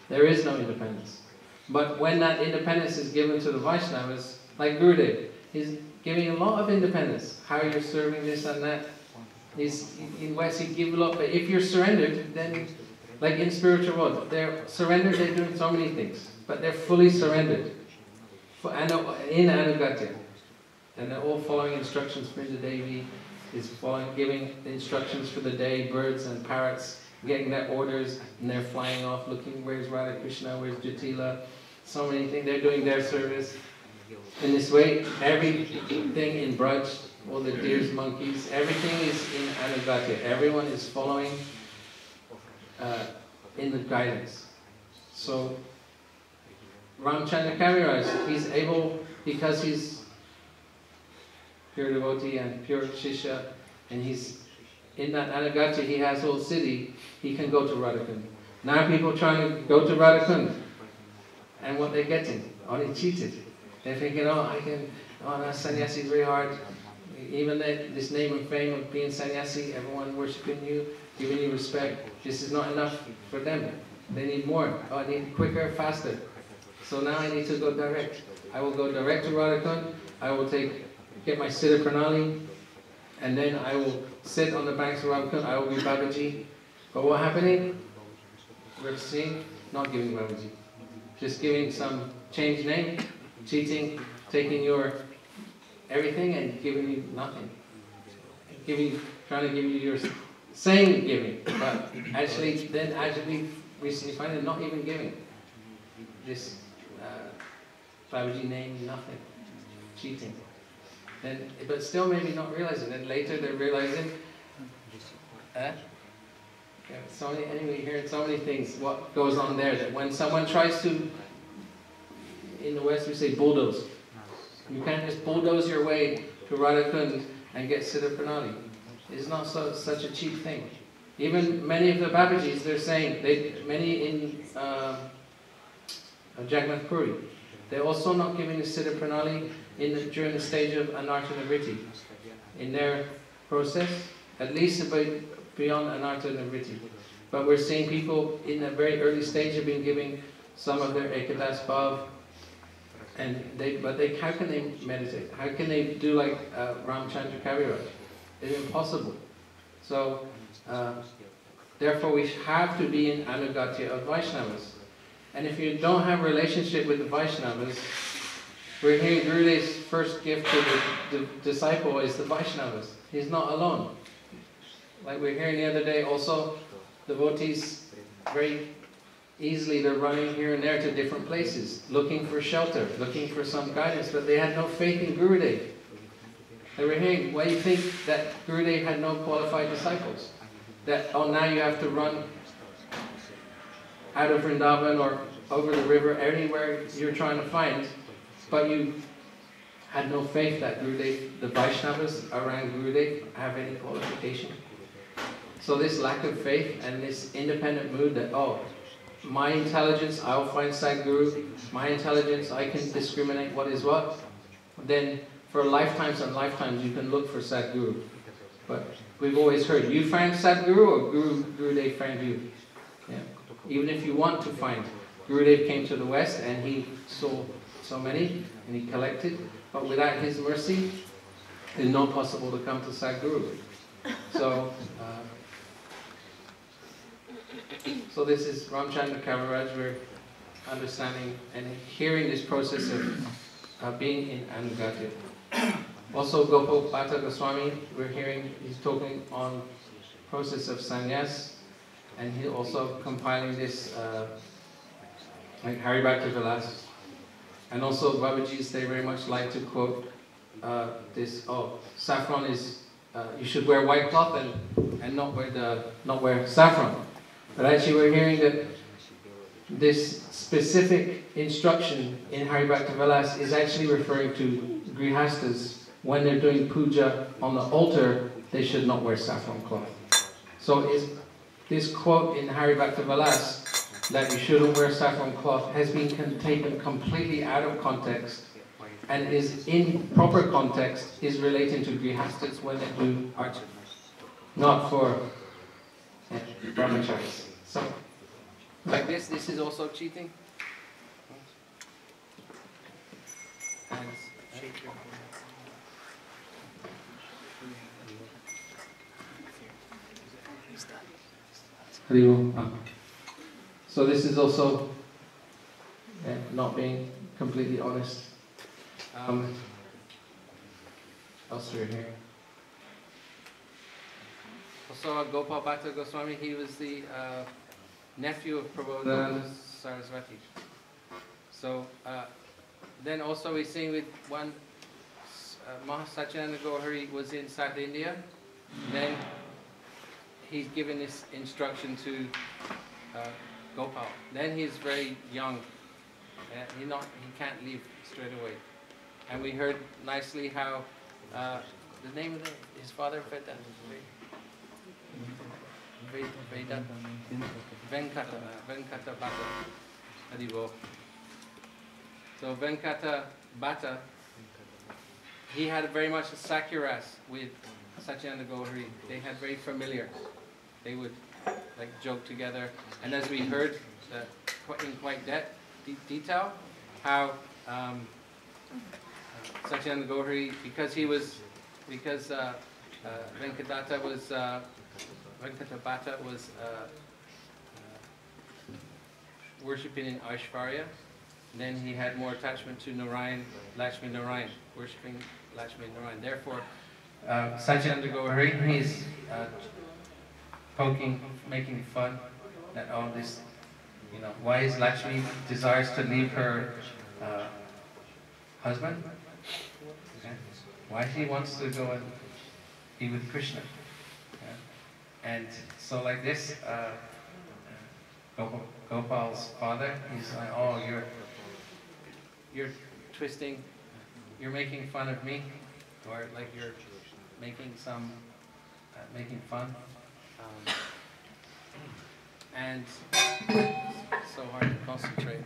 There is no independence. But when that independence is given to the Vaishnavas, like Gurudev, he's giving a lot of independence. How you're serving this and that. In West he give a lot, but if you're surrendered, then like in spiritual world, they're surrendered, they're doing so many things, but they're fully surrendered. In Anugatya. And they're all following instructions. Vrinda Devi is giving instructions for the day, birds and parrots, getting their orders, and they're flying off looking, where's Radha Krishna, where's Jatila, so many things, they're doing their service. In this way, everything in Braj, all the deers, monkeys, everything is in Anugatya. Everyone is following in the guidance. So, Ramchandra Kaviraj, he's able, because he's pure devotee and pure shishya, and he's in that Anugatya, he has whole city, he can go to Radhakund. Now people trying to go to Radhakund, and what they're getting, only cheated. They're thinking, no, sannyasi is very hard. Even this name and fame of being sannyasi, everyone worshipping you, giving you respect, this is not enough for them. They need more. Oh, I need quicker, faster. So now I need to go direct. I will go direct to Radhakund, I will get my Siddha Pranali, and then I will sit on the banks of Radhakund, I will be Babaji. But what happening? We're seeing, not giving Babaji. Just giving some changed name, cheating, taking your everything and giving you nothing. Trying to give you your, saying giving, but actually recently find it not even giving. This Babaji name, nothing. Cheating. But still maybe not realizing. Then later they're realizing, anyway, hearing so many things, what goes on there, that when someone tries to, in the West we say bulldoze. You can't just bulldoze your way to Radhakund and get Siddha Pranali. It's not such a cheap thing. Even many of the Babajis, they're saying, many in Jagannath Puri, they're also not giving the Siddha Pranali during the stage of Anartha Nivritti. In their process, at least about beyond Anartha Nivritti. But we're seeing people in a very early stage have been giving some of their Ekadas Bhav, and how can they meditate? How can they do like Ramchandra Kaviraj? It's impossible. So, therefore we have to be in Anugatya of Vaishnavas. And if you don't have a relationship with the Vaishnavas, we're hearing Gurudev's first gift to the disciple is the Vaishnavas. He's not alone. Like we're hearing the other day also, devotees very easily, they're running here and there to different places, looking for shelter, looking for some guidance, but they had no faith in Gurudev. They were hearing, why do you think that Gurudev had no qualified disciples? That, oh, now you have to run out of Vrindavan or over the river, anywhere you're trying to find, but you had no faith that Gurudev, the Vaishnavas around Gurudev have any qualification. So this lack of faith and this independent mood that, oh, my intelligence, I'll find Sadguru, my intelligence, I can discriminate what is what, then for lifetimes and lifetimes you can look for Sadguru. But we've always heard, you found Sadguru or Gurudev found you? Yeah. Even if you want to find, Gurudev came to the West and he saw so many and he collected, but without his mercy, it's not possible to come to Sadguru. So, so this is Ramchandra Kaviraj, we're understanding and hearing this process of being in Anugatya. Also Gopal Bhatta Goswami, we're hearing, he's talking on process of sannyas, and he's also compiling this like Hari Bhakti Vilas. And also Babaji's, they very much like to quote this, oh, saffron is, you should wear white cloth and not wear saffron. But actually we're hearing that this specific instruction in Hari Bhakti Vilas is actually referring to grihastas. When they're doing puja on the altar, they should not wear saffron cloth. So is this quote in Hari Bhakti Vilas that you shouldn't wear saffron cloth has been taken completely out of context and is in proper context is relating to grihastas when they do archana, not for brahmacharis. So, like this is also cheating. And, so this is also not being completely honest. Elsewhere here. Also Gopal Bhatta Goswami, he was the nephew of Prabodhananda Saraswati. So then also we're seeing with one Mahasachinanda Gaurahari was in South India. Then he's given this instruction to Gopal. Then he's very young. He can't leave straight away. And we heard nicely how the name of his father, Venkata Bhatta. So Venkata Bhatta, he had very much a sakyras with Sachinanda Gaurahari. They had very familiar. They would like joke together. And as we heard in quite detail, how Sachinanda Gaurahari, because Venkata Bhatta was worshipping in Aishvarya. Then he had more attachment to Narayan, Lakshmi Narayan, worshipping Lakshmi Narayan. Therefore, Sachinanda Gaurahari, he's making fun that all this, why is Lakshmi desires to leave her husband? Okay. Why she wants to go and be with Krishna? Okay. And so like this, Gopal's father, he's like, oh, you're twisting, you're making fun of me, or like you're making making fun. And so hard to concentrate.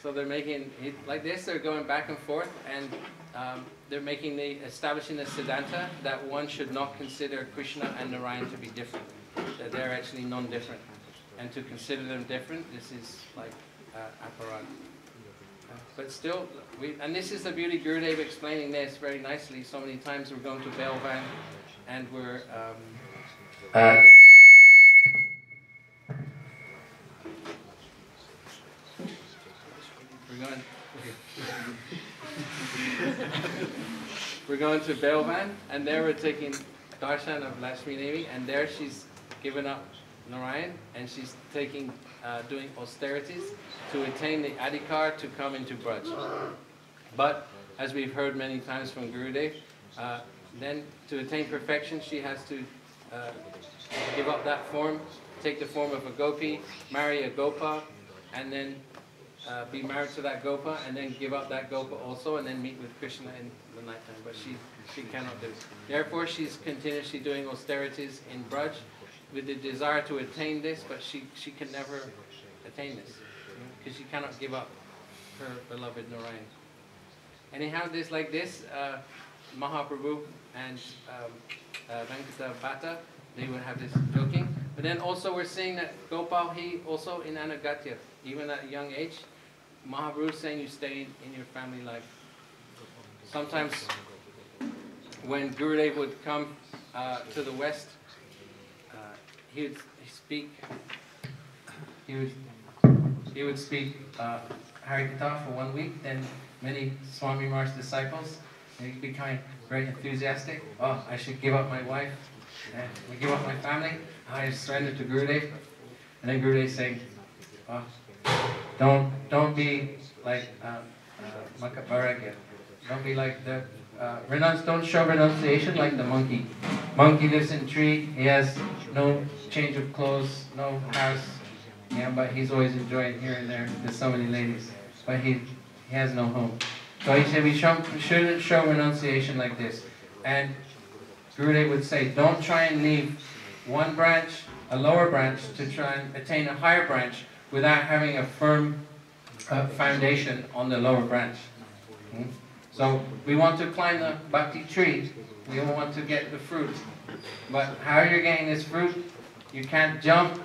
So they're making it like this. They're going back and forth, and they're establishing the Siddhanta that one should not consider Krishna and Narayan to be different. That they're actually non-different, and to consider them different, this is like aparad. But still, and this is the beauty. Gurudev explaining this very nicely. So many times we're going to Belvan, and we're going to Belvan, and there we're taking darshan of Lakshmi Devi, and there she's given up Narayan, and she's taking doing austerities to attain the adhikar to come into Braj. But as we've heard many times from Gurudev, then to attain perfection she has to give up that form, take the form of a gopi, marry a Gopal, and then be married to that Gopa, and then give up that Gopa also, and then meet with Krishna in the nighttime. But she cannot do it. Therefore, she's continuously doing austerities in Braj with the desire to attain this, but she can never attain this because she cannot give up her beloved Narayan. Anyhow, this like this, Mahaprabhu and Venkata Bhatta, they would have this joking. But then also we're seeing that Gopal, he also in Anagatya, even at a young age, Mahaprabhu is saying you stay in your family life. Sometimes when Gurudev would come to the West, he would speak Harikatha for 1 week. Then many Swami Maharaj's disciples, they became very enthusiastic. Oh, I should give up my wife, and give up my family. I surrender to Gurudev. And then Gurudev saying, oh, don't be like Makabaragya. Don't be like the don't show renunciation like the monkey. Monkey lives in tree. He has no change of clothes, no house. Yeah, but he's always enjoying here and there with so many ladies. But he has no home. So he said we shouldn't show renunciation like this. And Gurudev would say, don't try and leave one branch, a lower branch, to try and attain a higher branch without having a firm foundation on the lower branch. So we want to climb the Bhakti tree, we want to get the fruit. But how you're getting this fruit, you can't jump.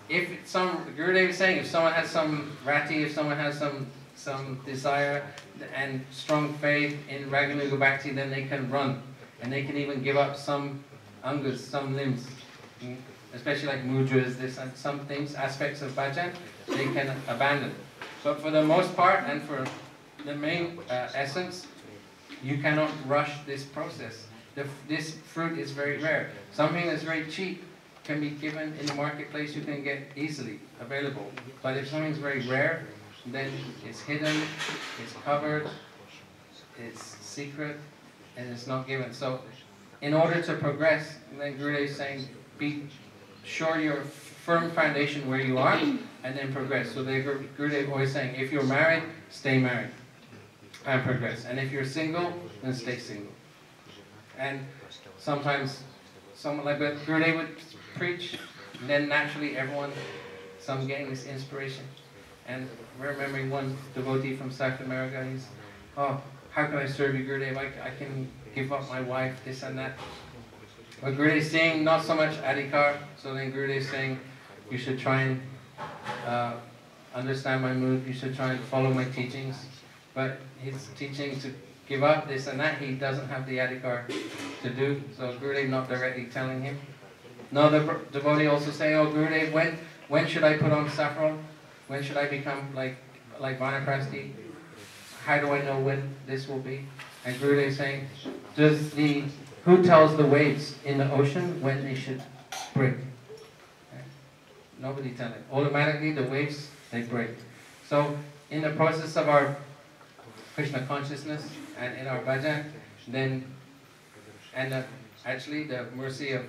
If Gurudev is saying, if someone has some rati, if someone has some desire and strong faith in Raganuga Bhakti, then they can run. And they can even give up some angas, some limbs. Especially like mudras, this and some things, aspects of bhajan, they can abandon. But for the most part, and for the main essence, you cannot rush this process. This fruit is very rare. Something that's very cheap can be given in the marketplace, you can get easily available. But if something's very rare, then it's hidden, it's covered, it's secret, and it's not given. So in order to progress, then Gurudev is saying, be sure your firm foundation where you are, and then progress. So Gurudev always saying, if you're married, stay married and progress. And if you're single, then stay single. And sometimes someone like Gurudev would preach, and then naturally some getting this inspiration. And we're remembering one devotee from South America, he's, oh, how can I serve you, Gurudev? I can give up my wife, this and that. But Gurudev is saying not so much adhikar, so then Gurudev is saying you should try and understand my mood, you should try and follow my teachings. But he's teaching to give up this and that, he doesn't have the adhikar to do, so Gurudev not directly telling him. No, the devotee also say, oh Gurudev, when should I put on saffron? When should I become like Vanaprasthi? How do I know when this will be? And Gurudev is saying, who tells the waves in the ocean when they should break? Nobody tells it. Automatically the waves, they break. So in the process of our Krishna consciousness and in our bhajan, actually the mercy of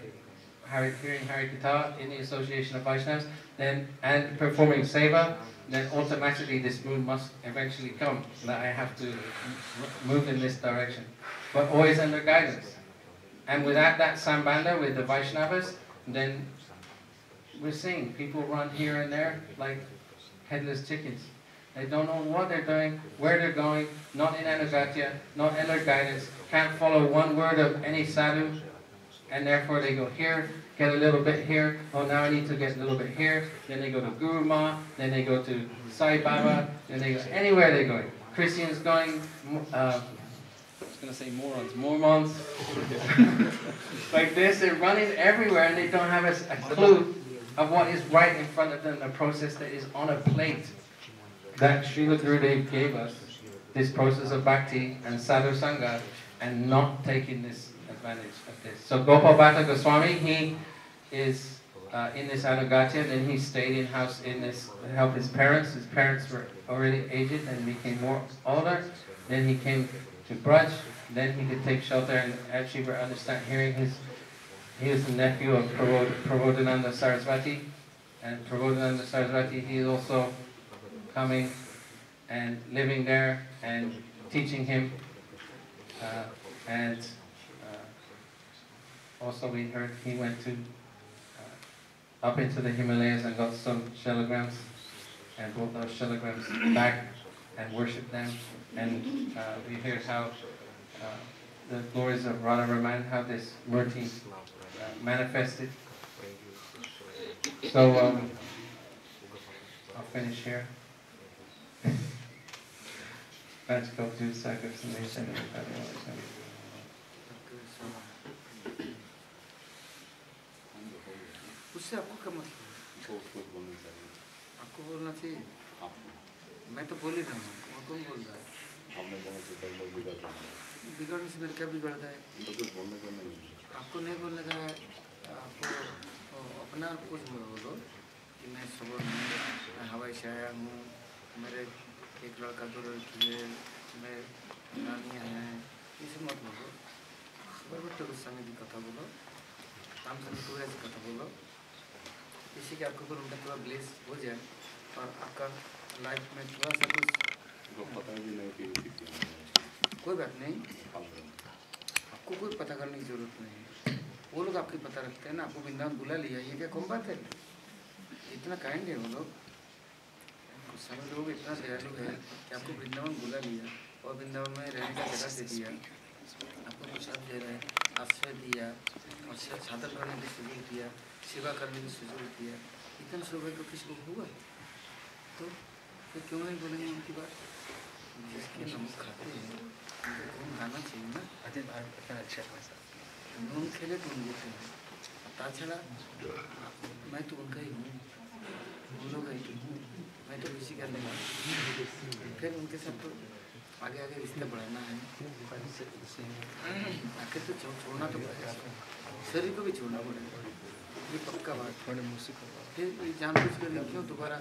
hearing Harikatha in the association of Vaishnavas, and performing seva, then automatically this mood must eventually come, that I have to move in this direction. But always under guidance. And without that sambandha with the Vaishnavas, then we're seeing people run here and there like headless chickens. They don't know what they're doing, where they're going, not in anugatya, not in their guidance, can't follow one word of any sadhu, and therefore they go here, get a little bit here, oh now I need to get a little bit here, then they go to Guru Ma, then they go to Sai Baba, then they go anywhere they're going. Christians going, I was going to say mormons, like this, they're running everywhere and they don't have a clue of what is right in front of them, the process that is on a plate that Srila Gurudev gave us, this process of bhakti and sadhu sangha, and not taking this advantage of this. So Gopal Bhatta Goswami, he is in this anugatya, then he stayed in house in this to help his parents. His parents were already aged and became more older. Then he came to Braj, then he could take shelter, and actually we're hearing he is the nephew of Prabodhananda Saraswati, and Prabodhananda Saraswati, he is also coming and living there and teaching him, and also we heard he went to up into the Himalayas and got some shalagrams and brought those shalagrams back and worshipped them, and we heard how the glories of Radha Raman, how this Murti manifested. So I'll finish here. Let's go to Sakasana. उससे आपको क्या मतलब? आपको बोलना चाहिए। मैं तो बोल ही रहा हूँ, और कौन बोल रहा है? बिगड़ने से मेरे क्या बिगड़ता है? आपको नहीं बोलने का है, आपको अपना कुछ बोलो कि मैं सुबह मैं हवाई से आया हूँ, मेरे एक लड़का दो लड़की है, मैं नानी हैं, इसे मत बोलो। सुबह बच्चे गोस्वामी की कथा बोलो, राम चंद्र की कथा बोलो, इसी के आपको अगर उनका थोड़ा ब्लेस हो जाए और आपका लाइफ में थोड़ा सा कुछ कोई बात नहीं, आपको कोई पता करने की जरूरत नहीं है, वो लोग आपकी पता रखते हैं ना। आपको वृंदावन बुला लिया, ये क्या कम बात है? इतना काइंड है वो लोग, समय लोग इतना दयालु है कि आपको वृंदावन बुला लिया और वृंदावन में रहने का जगह दे दिया, आपको प्रसाद दे रहे हैं, आश्रय दिया और साधन करने की सुযোগ दिया, सेवा करने की सुযোग दिया। इतना सौभाग्य को किसी को हुआ तो फिर क्यों नहीं बोलेंगे उनकी बात? जिसके नमक खाते हैं उनको खून खाना चाहिए ना। नून खेले तो उनको हैं, ताछड़ा मैं तो उनका ही हूँ, उन लोग ही हूँ, मैं तो किसी का नहीं। फिर उनके साथ तो आगे आगे रिश्ता बढ़ाना है, आखिर तो छोड़ना तो पड़ेगा, शरीर को भी छोड़ना पड़ेगा, ये पक्का बात। फिर जानबूझ कर क्यों दोबारा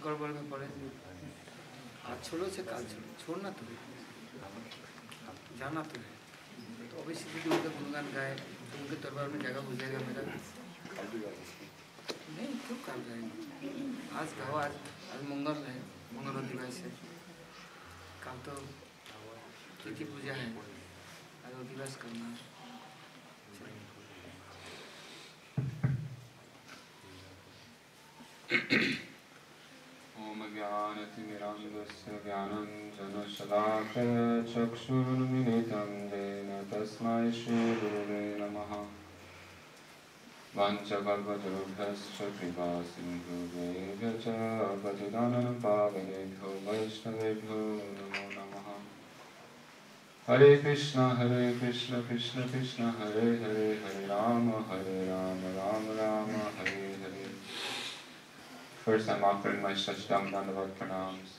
गड़बड़ में पड़े? आज छोड़ो से काल छोड़ो, छोड़ना तो है, जाना तो है। तो अवश्य यदि उनका गुणगान गाए तो उनके दरबार में जगह हो जाएगा मेरा। नहीं क्यों काल जाएंगे? आज गाओ, आज मंगल है, मंगल दिवस है, कल तो तिथि पूजा है, आज दिवस करना है। ओम ज्ञानतिमिरान्धस्य ज्ञानाञ्जनशलाकया चक्षुरुन्मिलितं येन तस्मै श्रीगुरुवे नमः। वाञ्छकल्पतरुभ्यश्च कृपासिन्धुभ्येव च पतितानं पावनेभ्यो वैष्णवेभ्यो नमो नमः। हरे कृष्ण कृष्ण कृष्ण हरे हरे, हरे Ram Ram Ram Hare Hare. First, I'm offering my Shashdam Dandavat pranams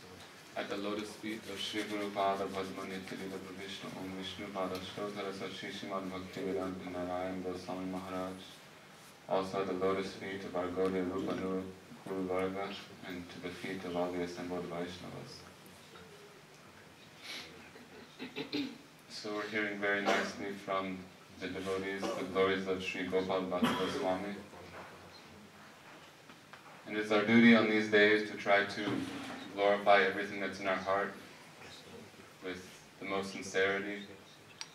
at the lotus feet of Sri Guru Pada Padma Nityalila Vishnu Om Vishnu Pada Shtotara Sashi Srimad Bhaktivedanta Narayan Goswami Maharaj. Also at the lotus feet of our Gaudiya Rupa Guru Varga, and to the feet of all the assembled Vaishnavas. So we're hearing very nicely from the devotees the glories of Sri Gopal Bhatta Goswami. And it's our duty on these days to try to glorify everything that's in our heart with the most sincerity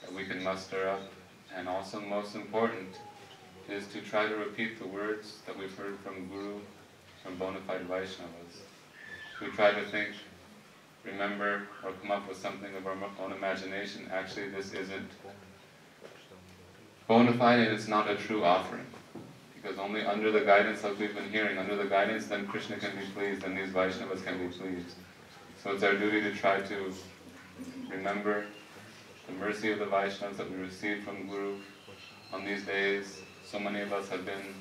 that we can muster up. And also most important is to try to repeat the words that we've heard from Guru, from bona fide Vaishnavas. we try to think, remember, or come up with something of our own imagination, actually this isn't bona fide and it's not a true offering. Because only under the guidance, like we've been hearing, under the guidance, then Krishna can be pleased and these Vaishnavas can be pleased. So it's our duty to try to remember the mercy of the Vaishnavas that we received from Guru on these days. So many of us have been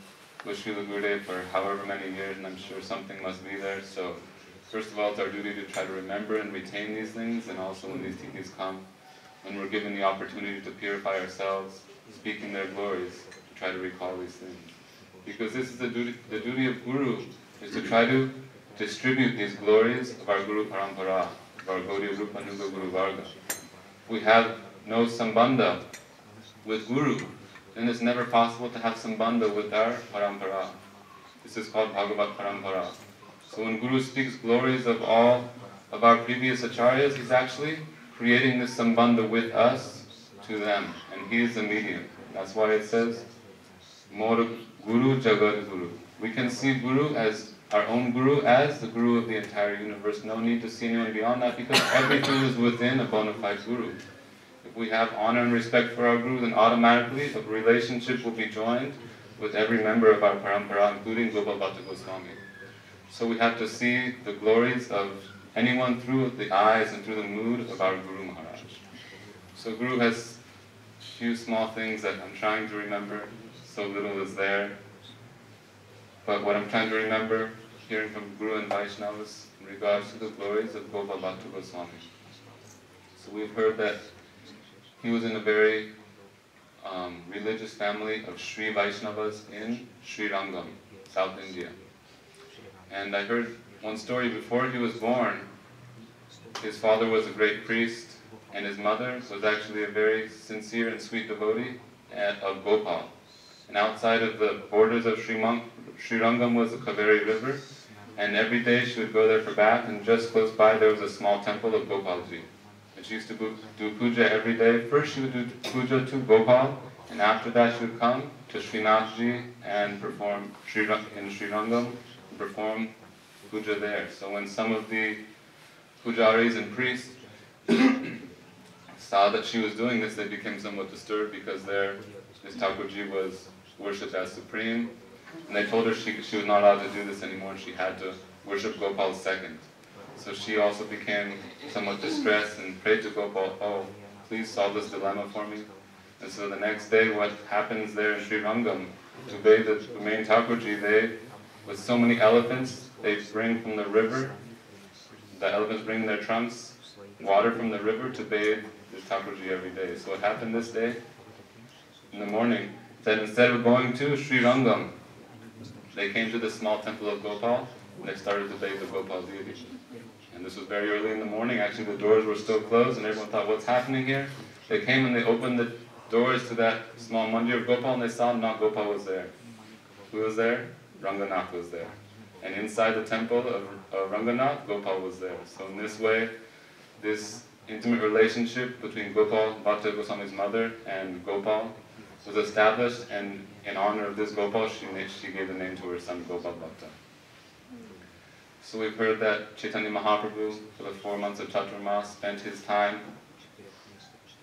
with Srila Gurudev for however many years, and I'm sure something must be there. So first of all, it's our duty to try to remember and retain these things, and also when these titis come, when we're given the opportunity to purify ourselves, speaking their glories, to try to recall these things. Because this is the duty of Guru, is to try to distribute these glories of our Guru Parampara, of our Gaudiya Rupa Nuga Guru Varga. We have no sambandha with Guru, then it's never possible to have sambandha with our Parampara. This is called Bhagavat Parampara. So when Guru speaks glories of all of our previous acharyas, he's actually creating this sambandha with us to them, and he is the medium. That's why it says, Mor Guru Jagad Guru. We can see Guru as our own Guru, as the Guru of the entire universe. No need to see anyone beyond that, because everything is within a bona fide Guru. If we have honor and respect for our Guru, then automatically a relationship will be joined with every member of our parampara, including Gopal Bhatta Goswami. So we have to see the glories of anyone through the eyes and through the mood of our Guru Maharaj. So Guru has a few small things that I'm trying to remember. So little is there. But what I'm trying to remember, hearing from Guru and Vaishnavas in regards to the glories of Gopal Bhatta Goswami. So we've heard that he was in a very religious family of Sri Vaishnavas in Sri Rangam, South India. And I heard one story before he was born. His father was a great priest, and his mother was actually a very sincere and sweet devotee of Gopal. And outside of the borders of Sri Rangam was the Kaveri River, and every day she would go there for bath, and just close by there was a small temple of Gopalji. And she used to do puja every day. First she would do puja to Gopal, and after that she would come to Srinathji and perform in Sri Rangam, and perform puja there. So when some of the pujaris and priests saw that she was doing this, they became somewhat disturbed, because this Thakurji was worshipped as supreme, and they told her she was not allowed to do this anymore, and she had to worship Gopal second. So she also became somewhat distressed and prayed to Gopal, "Oh, please solve this dilemma for me." And so the next day, what happens there in Sri Rangam, to bathe the main Thakurji, with so many elephants, they bring from the river, the elephants bring in their trunks water from the river to bathe the Thakurji every day. So what happened this day? In the morning, that instead of going to Sri Rangam, they came to the small temple of Gopal, and they started to bathe the Gopal deity. And this was very early in the morning. Actually, the doors were still closed, and everyone thought, what's happening here? They came and they opened the doors to that small mandir of Gopal, and they saw not Gopal was there. Who was there? Ranganath was there. And inside the temple of Ranganath, Gopal was there. So in this way, this intimate relationship between Gopal, Bhatta Goswami's mother, and Gopal was established, and in honor of this Gopal, she gave the name to her son, Gopal Bhatta. So we've heard that Chaitanya Mahaprabhu, for the 4 months of Chaturmas, spent his time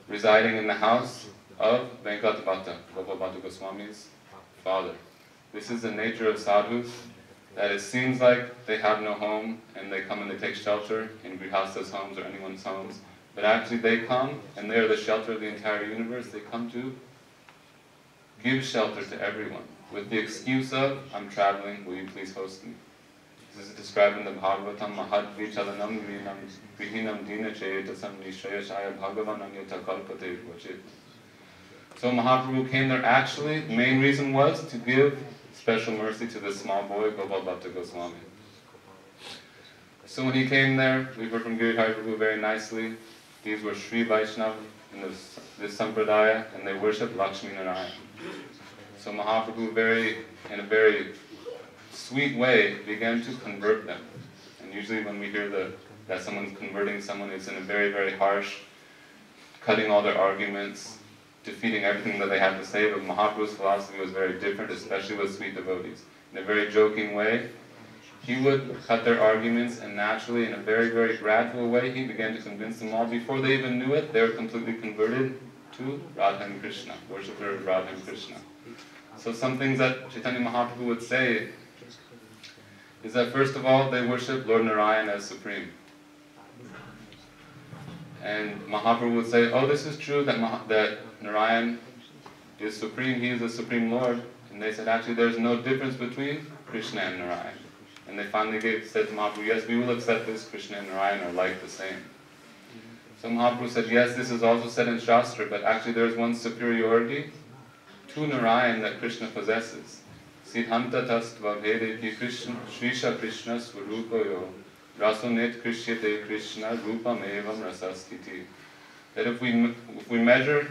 residing in the house of Venkat Bhatta, Gopal Bhatta Goswami's father. This is the nature of sadhus, that it seems like they have no home, and they come and they take shelter in Grihasta's homes or anyone's homes, but actually they come, and they are the shelter of the entire universe. They come to give shelter to everyone, with the excuse of, I'm traveling, will you please host me? This is described in the Bhagavatam, Mahad Vichalanam Grihinam Dina Chetasam Nishayashaya Bhagavanam Yata Kalpate Vachit. So Mahaprabhu came there actually, the main reason was to give special mercy to this small boy, Gopal Bhatta Goswami. So when he came there, we heard from Girihari Prabhu very nicely, these were Sri Vaishnava in this sampradaya, and they worshipped Lakshmi Narayana. So Mahaprabhu, in a very sweet way, began to convert them. And usually when we hear that someone's converting someone, it's in a very, very harsh, cutting all their arguments, defeating everything that they have to say. But Mahaprabhu's philosophy was very different, especially with sweet devotees. In a very joking way, he would cut their arguments, and naturally, in a very, very gradual way, he began to convince them all. Before they even knew it, they were completely converted to Radha and Krishna, worshipper of Radha and Krishna. So some things that Chaitanya Mahaprabhu would say is that first of all, they worship Lord Narayan as supreme. And Mahaprabhu would say, oh, this is true that Narayan is supreme, he is the supreme Lord. And they said, actually, there's no difference between Krishna and Narayan. And they finally said to Mahaprabhu, yes, we will accept this, Krishna and Narayan are like the same. So Mahaprabhu said, yes, this is also said in Shastra, but actually there's one superiority to Narayan that Krishna possesses. Siddhanta tastva bhedepi Krishna, Shrisha Krishna swarupayo, rasonet krishyate Krishna rupam evam rasastiti. That if we measure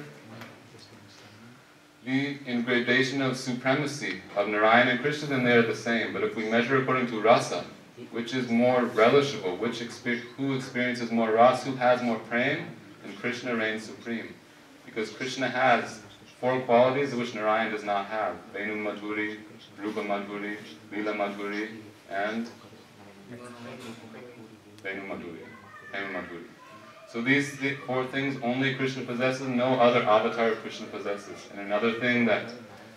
the in gradation of supremacy of Narayan and Krishna, then they are the same. But if we measure according to rasa, which is more relishable, who experiences more rasa, who has more prem, then Krishna reigns supreme. Because Krishna has 4 qualities which Narayan does not have. Venu Madhuri, Rupa Madhuri, Lila Madhuri, and Venu Madhuri, Hema Madhuri. So these 4 things only Krishna possesses, no other avatar Krishna possesses. And another thing that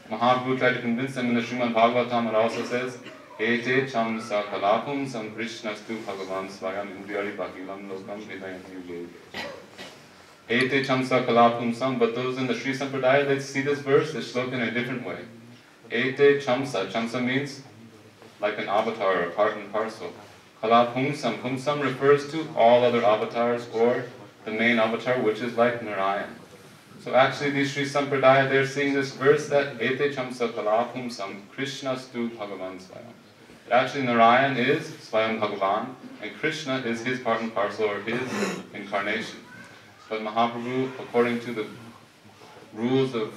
Mahaprabhu tried to convince them in the Srimad Bhagavatam, it also says, Ete cham sa kalapum sam Krishnastu bhagavan svayam indriyari bhakilam lokam vidayanti yoga. Ete cham sa kalapum sam, but those in the Sri Sampradaya, they see this verse, this shloka in a different way. Ete chamsa, chamsa means like an avatar or part and parcel. Kalapumsam, pumsam refers to all other avatars or the main avatar, which is like Narayan. So actually these Sri Sampradaya, they're seeing this verse that Ete chamsa kalapumsam Krishnastu bhagavan svayam. Actually Narayan is Swayam Bhagavan and Krishna is his part and parcel or his incarnation. But Mahaprabhu, according to the rules of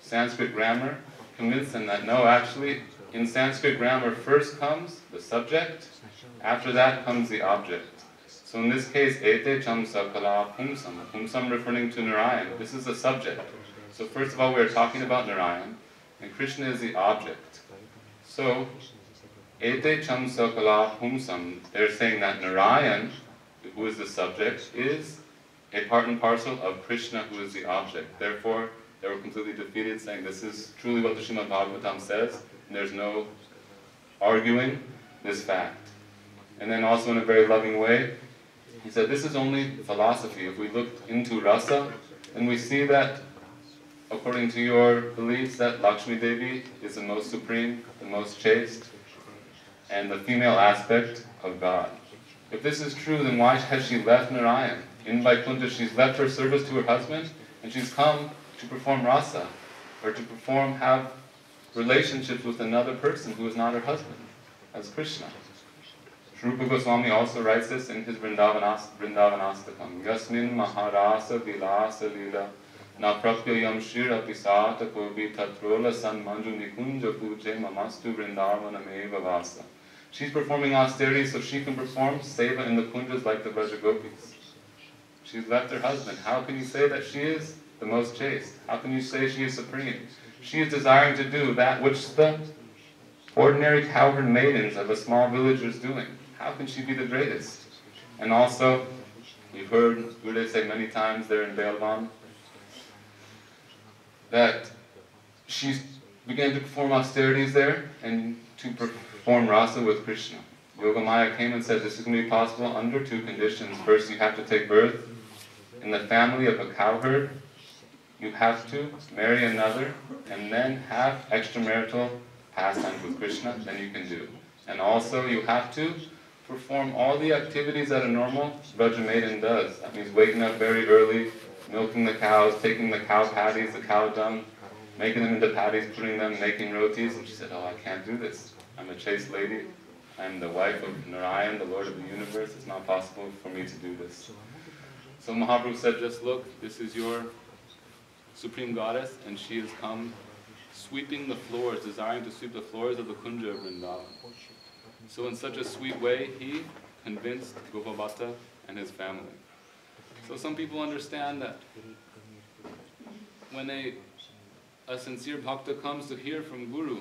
Sanskrit grammar, convinced them that no, actually in Sanskrit grammar first comes the subject, after that comes the object. So in this case, Ete chamsa kala pumsam, pumsam referring to Narayan. This is the subject. So first of all, we are talking about Narayan, and Krishna is the object. So, Ete chamsa kala pumsam, they're saying that Narayan, who is the subject, is a part and parcel of Krishna, who is the object. Therefore, they were completely defeated, saying this is truly what the Srimad Bhagavatam says, and there's no arguing this fact. And then also in a very loving way, he said, this is only philosophy. If we look into rasa, then we see that, according to your beliefs, that Lakshmi Devi is the most supreme, the most chaste, and the female aspect of God. If this is true, then why has she left Narayan? In Vaikuntha, she's left her service to her husband, and she's come to perform rasa, or to have relationships with another person who is not her husband, as Krishna. Srila Goswami also writes this in his Vrindavanastakam. Yasmin maharasa vilasa lila na prakyayam shira pisata kobi tatrola san manju nikunja puje mamastu vrindavanameva vasa. She's performing austerity so she can perform seva in the kunjas like the Vrajagopis. She's left her husband. How can you say that she is the most chaste? How can you say she is supreme? She is desiring to do that which the ordinary cowherd maidens of a small village is doing. How can she be the greatest? And also, you've heard Gurudev say many times there in Belvan that she began to perform austerities there and to perform rasa with Krishna. Yogamaya came and said this is going to be possible under 2 conditions. First, you have to take birth in the family of a cowherd. You have to marry another and then have extramarital pastimes with Krishna, then you can do. And also, you have to perform all the activities that a normal Vraja maiden does. That means waking up very early, milking the cows, taking the cow patties, the cow dung, making them into patties, putting them, making rotis. And she said, oh, I can't do this. I'm a chaste lady. I'm the wife of Narayan, the Lord of the universe. It's not possible for me to do this. So Mahaprabhu said, just look, this is your supreme goddess, and she has come sweeping the floors, desiring to sweep the floors of the Kunja of Vrindavan. So in such a sweet way, he convinced Gopal Bhatta and his family. So some people understand that when a sincere bhakta comes to hear from Guru,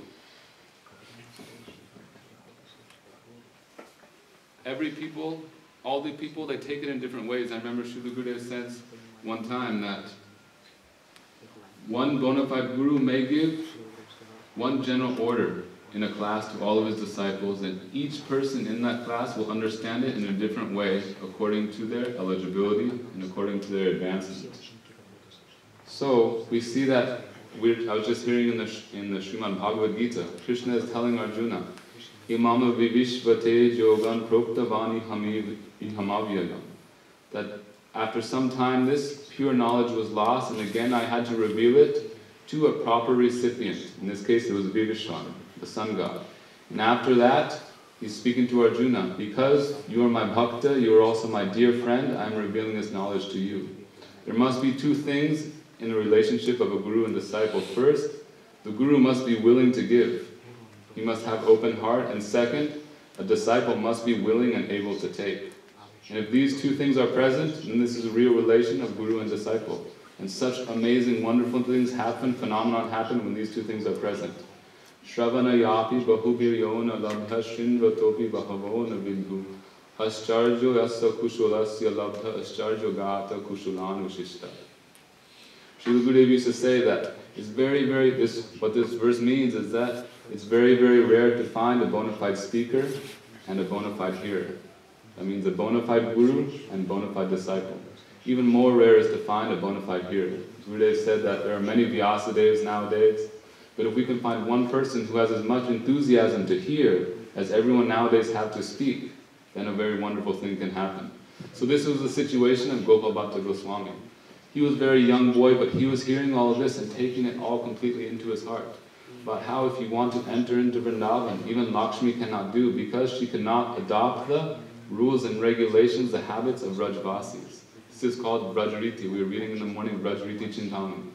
all the people, they take it in different ways. I remember Srila Gurudev said one time that one bona fide guru may give one general order in a class to all of his disciples, and each person in that class will understand it in a different way according to their eligibility and according to their advancement. So we see that, I was just hearing in the Srimad Bhagavad Gita, Krishna is telling Arjuna, Imama vivishvate yogan proktavani hamavyayam, that after some time this pure knowledge was lost, and again I had to reveal it to a proper recipient. In this case it was Vivishvana, the sun god. And after that, he's speaking to Arjuna, because you are my bhakta, you are also my dear friend, I am revealing this knowledge to you. There must be two things in the relationship of a guru and disciple. First, the guru must be willing to give. He must have open heart. And second, a disciple must be willing and able to take. And if these two things are present, then this is a real relation of guru and disciple. And such amazing, wonderful things happen, phenomenon happen when these two things are present. Shravana yapi bahubiryona labdha shinvatopi bahavona vidhu ascharjo yassa kushulasya labdha ascharjo gata kushulanusishta. Srila Gurudev used to say that it's what this verse means is that it's very, very rare to find a bona fide speaker and a bona fide hearer. That means a bona fide guru and bona fide disciple. Even more rare is to find a bona fide hearer. Gurudev said that there are many Vyasadevs nowadays, but if we can find one person who has as much enthusiasm to hear as everyone nowadays have to speak, then a very wonderful thing can happen. So this was the situation of Gopal Bhatta Goswami. He was a very young boy, but he was hearing all of this and taking it all completely into his heart. About how if you want to enter into Vrindavan, even Lakshmi cannot do, because she cannot adopt the rules and regulations, the habits of Brajvasis. This is called Brajariti. We were reading in the morning Brajariti Chintamani.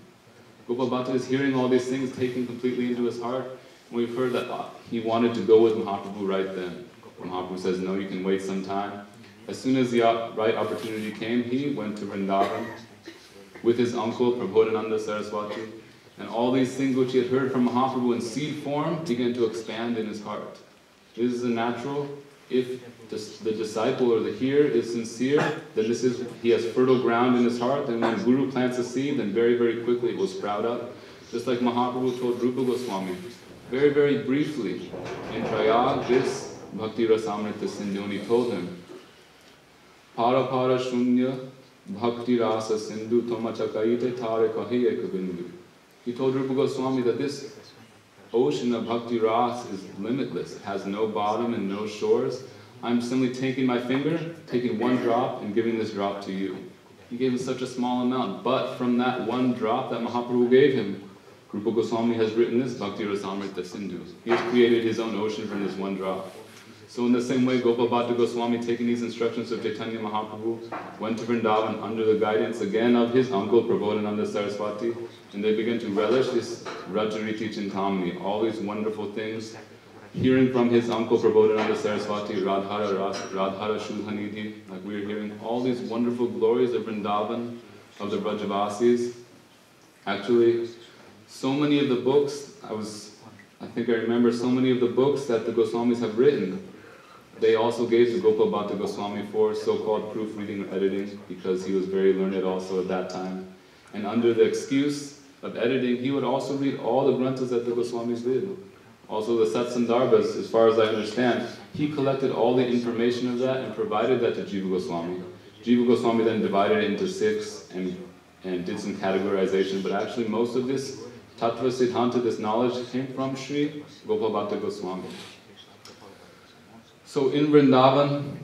Gopal Bhatta is hearing all these things, taking completely into his heart. And we've heard that he wanted to go with Mahaprabhu right then. Mahaprabhu says, no, you can wait some time. As soon as the right opportunity came, he went to Vrindavan with his uncle, Prabodhananda Saraswati. And all these things which he had heard from Mahaprabhu in seed form began to expand in his heart. This is a natural. If the disciple or the hearer is sincere, then he has fertile ground in his heart, and when Guru plants a seed, then very, very quickly it will sprout up. Just like Mahaprabhu told Rupa Goswami, very, very briefly, in Prayag, this Bhakti Rasamrita Sindhu, he told him, Para para shunya Bhakti Rasa Sindhu Tomachakaite Tare Kahi Ekabindu. He told Rupa Goswami that this ocean of Bhakti Ras is limitless. It has no bottom and no shores. I'm simply taking my finger, taking one drop, and giving this drop to you. He gave him such a small amount, but from that one drop that Mahaprabhu gave him, Rupa Goswami has written this Bhakti Rasamrita Sindhu. He has created his own ocean from this one drop. So in the same way, Gopal Bhatta Goswami, taking these instructions of Chaitanya Mahaprabhu, went to Vrindavan under the guidance again of his uncle Prabodhananda Saraswati, and they began to relish this Rajariti Chintamani, all these wonderful things, hearing from his uncle Prabodhananda Saraswati, Radhara Shudhanidhi, like we were hearing all these wonderful glories of Vrindavan, of the Brajavasis. Actually, so many of the books, I think I remember so many of the books that the Goswamis have written, they also gave to Gopal Bhatta Goswami for so-called proofreading or editing, because he was very learned also at that time. And under the excuse of editing, he would also read all the granthas that the Goswamis did. Also the Satsandarbhas, as far as I understand, he collected all the information of that and provided that to Jiva Goswami. Jiva Goswami then divided it into 6 and did some categorization, but actually most of this Tattva Siddhanta, this knowledge, came from Sri Gopal Bhatta Goswami. So in Vrindavan,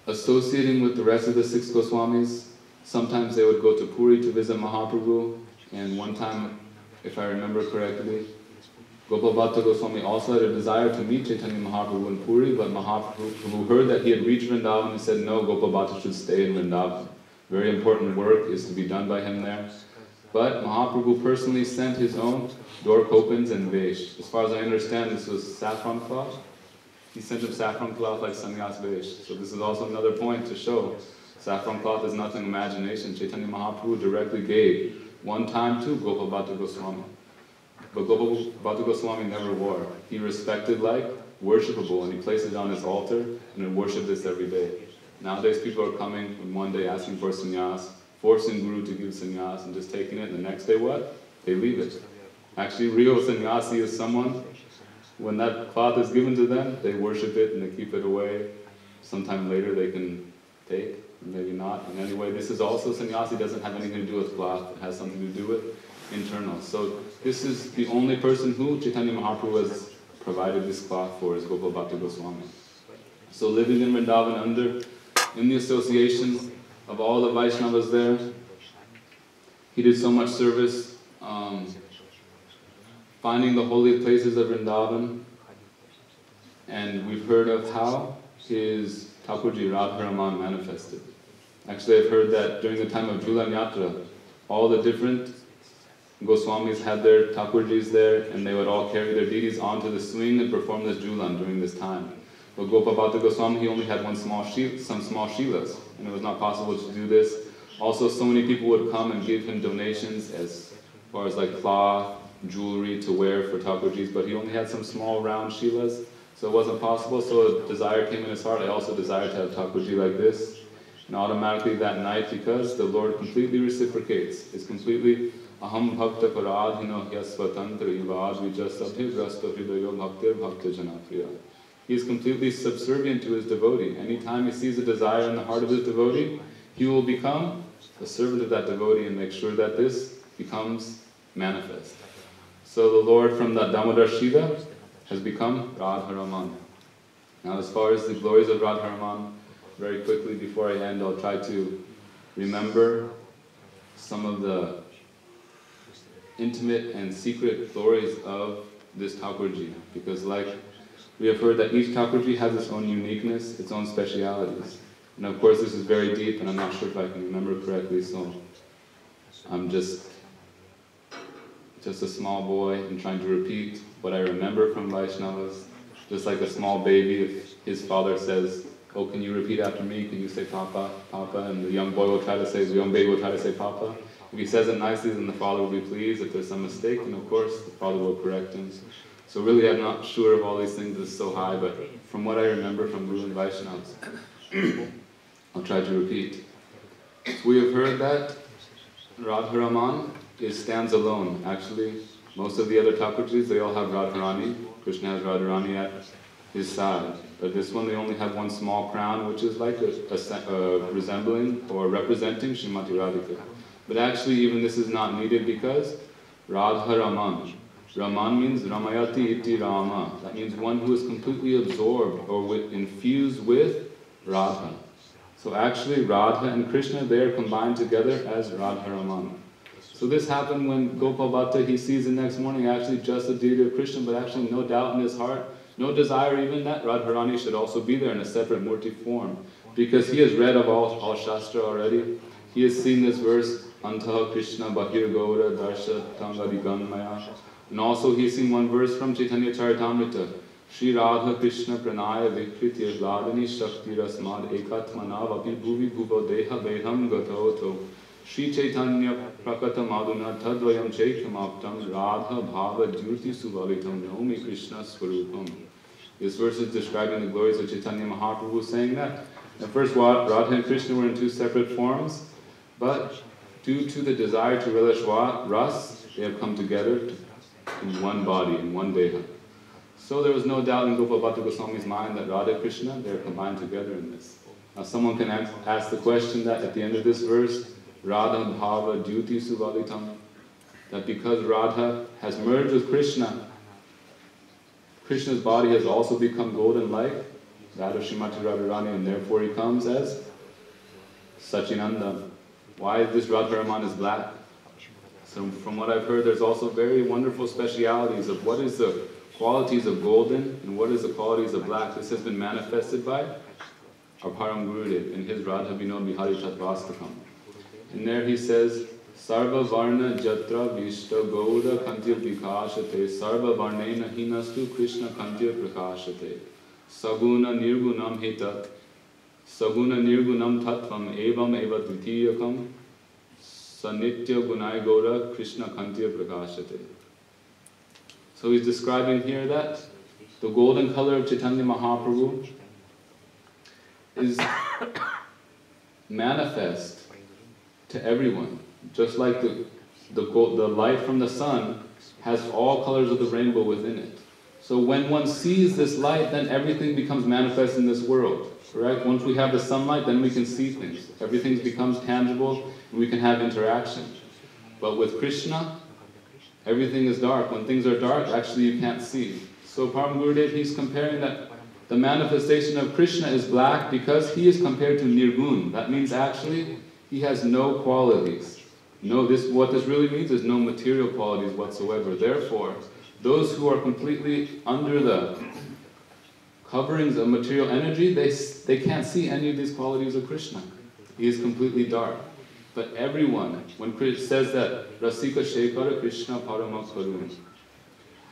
associating with the rest of the 6 Goswamis, sometimes they would go to Puri to visit Mahaprabhu, and one time, if I remember correctly, Gopal Bhatta Goswami also had a desire to meet Chaitanya Mahaprabhu in Puri, but Mahaprabhu heard that he had reached Vrindavan and said, no, Gopal Bhatta should stay in Vrindavan. Very important work is to be done by him there. But Mahaprabhu personally sent his own door copings and vesh. As far as I understand, this was saffron cloth. He sent him saffron cloth like sannyas vesh. So this is also another point to show saffron cloth is nothing imagination. Chaitanya Mahaprabhu directly gave one time to Gopal Bhatta Goswami. But Gopal Bhatta Goswami never wore. He respected like worshipable, and he placed it on his altar and would worship this every day. Nowadays people are coming in one day asking for sannyas, forcing Guru to give sannyas and just taking it, and the next day what? They leave it. Actually, real sannyasi is someone, when that cloth is given to them, they worship it and they keep it away. Sometime later they can take, maybe not. And anyway, this is also, sannyasi doesn't have anything to do with cloth, it has something to do with internal. So this is the only person who Chaitanya Mahaprabhu has provided this cloth for, is Gopal Bhatta Goswami. So living in Vrindavan in the association of all the Vaishnavas there, he did so much service, finding the holy places of Vrindavan, and we've heard of how his Thakurji Radharaman manifested. Actually, I've heard that during the time of Jhulan Yatra, all the different Goswamis had their Thakurjis there, and they would all carry their deities onto the swing and perform this Jhulan during this time. But Gopal Bhatta Goswami, he only had some small shilas, and it was not possible to do this. Also, so many people would come and give him donations as far as like cloth, jewelry to wear for Thakurjis, but he only had some small round shilas, so it wasn't possible. So a desire came in his heart. I also desired to have Thakurji like this. And automatically that night, because the Lord completely reciprocates, it's completely aham bhakta paradhino hyasvatantra ivad vijasabhi grasta hridayo bhaktir bhakta janapriya. He is completely subservient to his devotee. Anytime he sees a desire in the heart of his devotee, he will become a servant of that devotee and make sure that this becomes manifest. So the Lord from that Damodar Shiva has become Radharaman. Now as far as the glories of Radharaman, very quickly before I end, I'll try to remember some of the intimate and secret glories of this Thakurji, because like we have heard that each Thakurji has its own uniqueness, its own specialities. And of course this is very deep and I'm not sure if I can remember correctly, so I'm just a small boy and trying to repeat what I remember from Vaishnavas. Just like a small baby, if his father says, oh, can you repeat after me? Can you say Papa, Papa? And the young baby will try to say Papa. If he says it nicely, then the father will be pleased. If there's some mistake, then of course the father will correct him. So really I'm not sure of all these things, it's so high, but from what I remember from Guru and Vaishnavas, I'll try to repeat. So we have heard that Radharaman stands alone. Actually, most of the other Thakurjis, they all have Radharani. Krishna has Radharani at his side. But this one, they only have one small crown, which is like resembling or representing Srimati Radhika. But actually, even this is not needed because Radharaman. Raman means Ramayati iti Rama. That means one who is completely absorbed or infused with Radha. So actually, Radha and Krishna, they are combined together as Radharaman. So this happened when Gopal Bhatta, he sees the next morning actually just the deity of Krishna, but actually no doubt in his heart, no desire even that Radharani should also be there in a separate murti form. Because he has read of all Shastra already. He has seen this verse, Antaha Krishna Bahir Gaura Darsha Tangadi Maya. And also he has seen one verse from Chaitanya Charitamrita, Shri Radha Krishna Pranaya Vikritya Vladani Shakti Rasmad Ekatmanav Api Bhuvi Bhuvo Deha Beham Gatoto Shri Chaitanya Prakata Madhuna Tadvayam Chaithamaptam Radha Bhava Jyurti Suvalitam Naumi Krishna Swarupam. This verse is describing the glories of Chaitanya Mahaprabhu, saying that at first Radha and Krishna were in two separate forms, but due to the desire to relish ras, they have come together in one body, in one deha. So there was no doubt in Gopal Bhatta Goswami's mind that Radha and Krishna, they are combined together in this. Now someone can ask the question that at the end of this verse, Radha Bhava Jyuti Suvalitam, that because Radha has merged with Krishna, Krishna's body has also become golden like that of Srimati Radharani, and therefore he comes as Sachinanda. Why this Radharaman is black? So from what I've heard, there's also very wonderful specialities of what is the qualities of golden and what is the qualities of black. This has been manifested by our Param Gurudev in his Radha Vinod Vihari Tattvastakam. And there he says, Sarva Varna Jatra Vishta Gauda Kantya Prakashate Sarva Varnena Hinastu Krishna Kantya Prakashate Saguna Nirgunam Hitat Saguna Nirgunam Tattvam Evam Eva Dvitiyakam Sanitya Gunai Gauda Krishna Kantya Prakashate. So he's describing here that The golden color of Chaitanya Mahaprabhu is manifest to everyone, just like the light from the sun has all colors of the rainbow within it. So when one sees this light, then everything becomes manifest in this world, correct? Once we have the sunlight, then we can see things. Everything becomes tangible, and we can have interaction. But with Krishna, everything is dark. When things are dark, actually you can't see. So Param Gurudev, he's comparing that the manifestation of Krishna is black because he is compared to Nirgun. That means actually he has no qualities. What this really means is no material qualities whatsoever. Therefore, those who are completely under the coverings of material energy, they can't see any of these qualities of Krishna. He is completely dark. But everyone, when it says that Rasika Shekhara Krishna Parama Karun,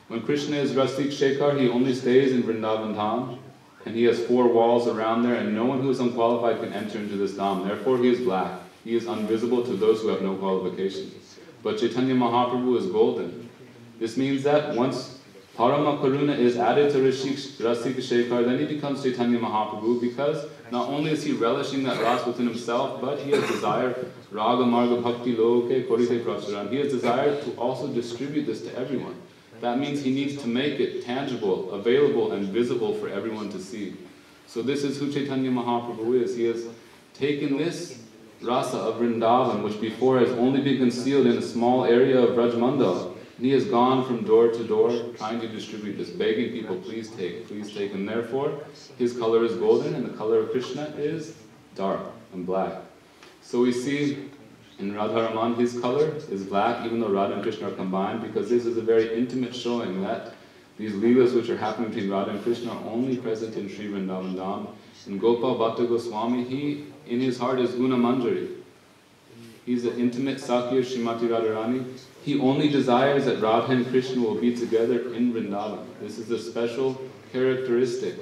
when Krishna is Rasik Shekhar, he only stays in Vrindavan Dham, and he has 4 walls around there, and no one who is unqualified can enter into this Dham. Therefore he is black. He is invisible to those who have no qualifications. But Chaitanya Mahaprabhu is golden. This means that once Parama Karuna is added to Rasika Shekhar, then he becomes Chaitanya Mahaprabhu, because not only is he relishing that ras within himself, but he has desire, Raga Marga Bhakti Loke Korite Pracharan. He has desire to also distribute this to everyone. That means he needs to make it tangible, available, and visible for everyone to see. So this is who Chaitanya Mahaprabhu is. He has taken this rasa of Vrindavan, which before has only been concealed in a small area of Brajmandal, and he has gone from door to door trying to distribute this, begging people, please take, and therefore his color is golden and the color of Krishna is dark and black. So we see in Radharaman his color is black, even though Radha and Krishna are combined, because this is a very intimate showing that these leelas which are happening between Radha and Krishna are only present in Sri Vrindavan Dham. And Gopal Bhatta Goswami, he in his heart is Guna Manjari. He's an intimate Sakya of Srimati Radharani. He only desires that Radha and Krishna will be together in Vrindavan. This is a special characteristic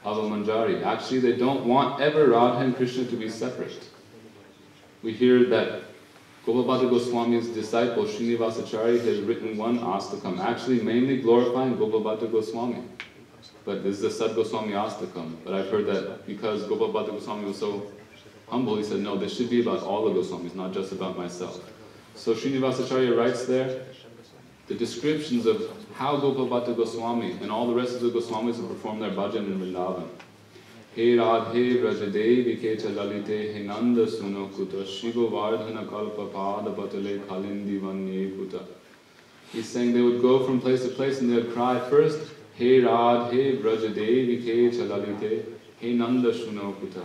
of a Manjari. Actually, they don't want ever Radha and Krishna to be separate. We hear that Gopal Bhatta Goswami's disciple, Srinivasacharya, has written one astakam, actually mainly glorifying Gopal Bhatta Goswami. But this is a Sad Goswami astakam. But I've heard that because Gopal Bhatta Goswami was so humble, he said, no, this should be about all the Goswamis, not just about myself. So Srinivasacharya writes there the descriptions of how Gopal Bhatta Goswami and all the rest of the Goswamis have performed their bhajan in Vrindavan. He Radhe Vrajadevi Kecha Lalite He Nanda Suno Kuta Shigo Vardhana Kalpa Pada Patale Kalindi Vanye Kuta. He's saying they would go from place to place and they would cry first, He Radhe Vrajadevi Kecha Lalite He Nanda Suno Kuta.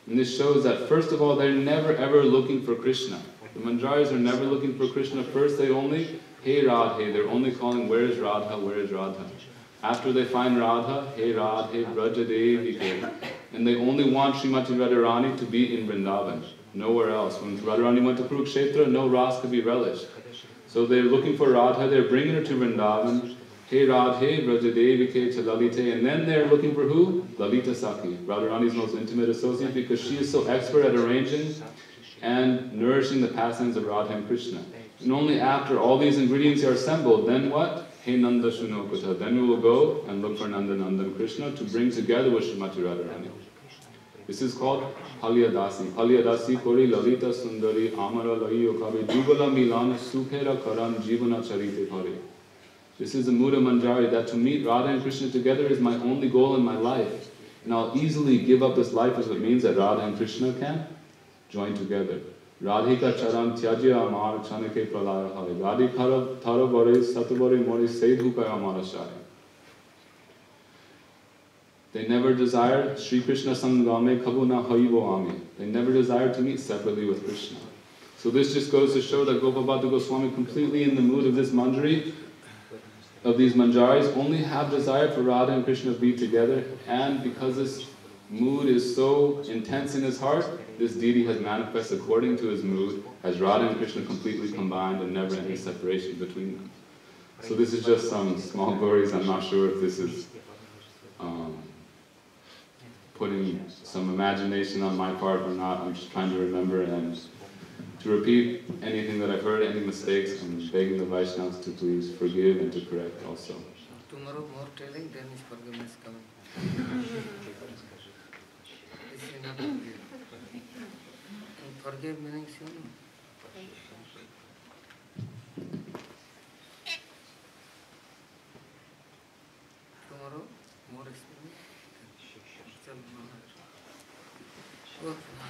And this shows that first of all, they're never ever looking for Krishna. The Manjaris are never looking for Krishna. First they only, Hey Radhe, they're only calling, where is Radha, where is Radha? After they find Radha, Hey Radhe, Vrajadevi, and they only want Srimati Radharani to be in Vrindavan, nowhere else. When Radharani went to Kurukshetra, no ras could be relished. So they're looking for Radha, they're bringing her to Vrindavan, Hey Radhe, Vrajadevi, Lalite, and then they're looking for who? Lalita Sakhi, Radharani's most intimate associate, because she is so expert at arranging and nourishing the pastimes of Radha and Krishna. And only after all these ingredients are assembled, then what? Hey Nanda Shunokata. Then we will go and look for Nanda Nandan Krishna to bring together with Srimati Radharani. This is called Halyadasi. Halyadasi Kori Lalita Sundari Amara Layo Kavi Jubala Milana Sukhera Karan Jivana Charite Pari. This is the mood of Manjari, that to meet Radha and Krishna together is my only goal in my life. And I'll easily give up this life, as it means that Radha and Krishna can join together. Radhika charan tyajya amar chanake pralaya hai. Radhikara tharabare satabare mori sedhukaya amarashai. They never desired Sri Krishna sangame kabuna haivo ame. They never desired to meet separately with Krishna. So this just goes to show that Gopal Bhatta Goswami, completely in the mood of this Manjari, of these Manjaris, only have desire for Radha and Krishna to be together, and because this mood is so intense in his heart, this deity has manifested according to his mood as Radha and Krishna completely combined and never any separation between them. So this is just some small glories. I'm not sure if this is putting some imagination on my part or not. I'm just trying to remember and to repeat anything that I've heard, any mistakes. I'm begging the Vaishnavas to please forgive and to correct also. Too tomorrow more telling, then his forgiveness coming. This is not forgive. And forgive meaning, you know. Tomorrow more experience.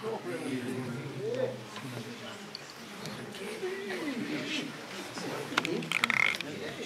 Okay.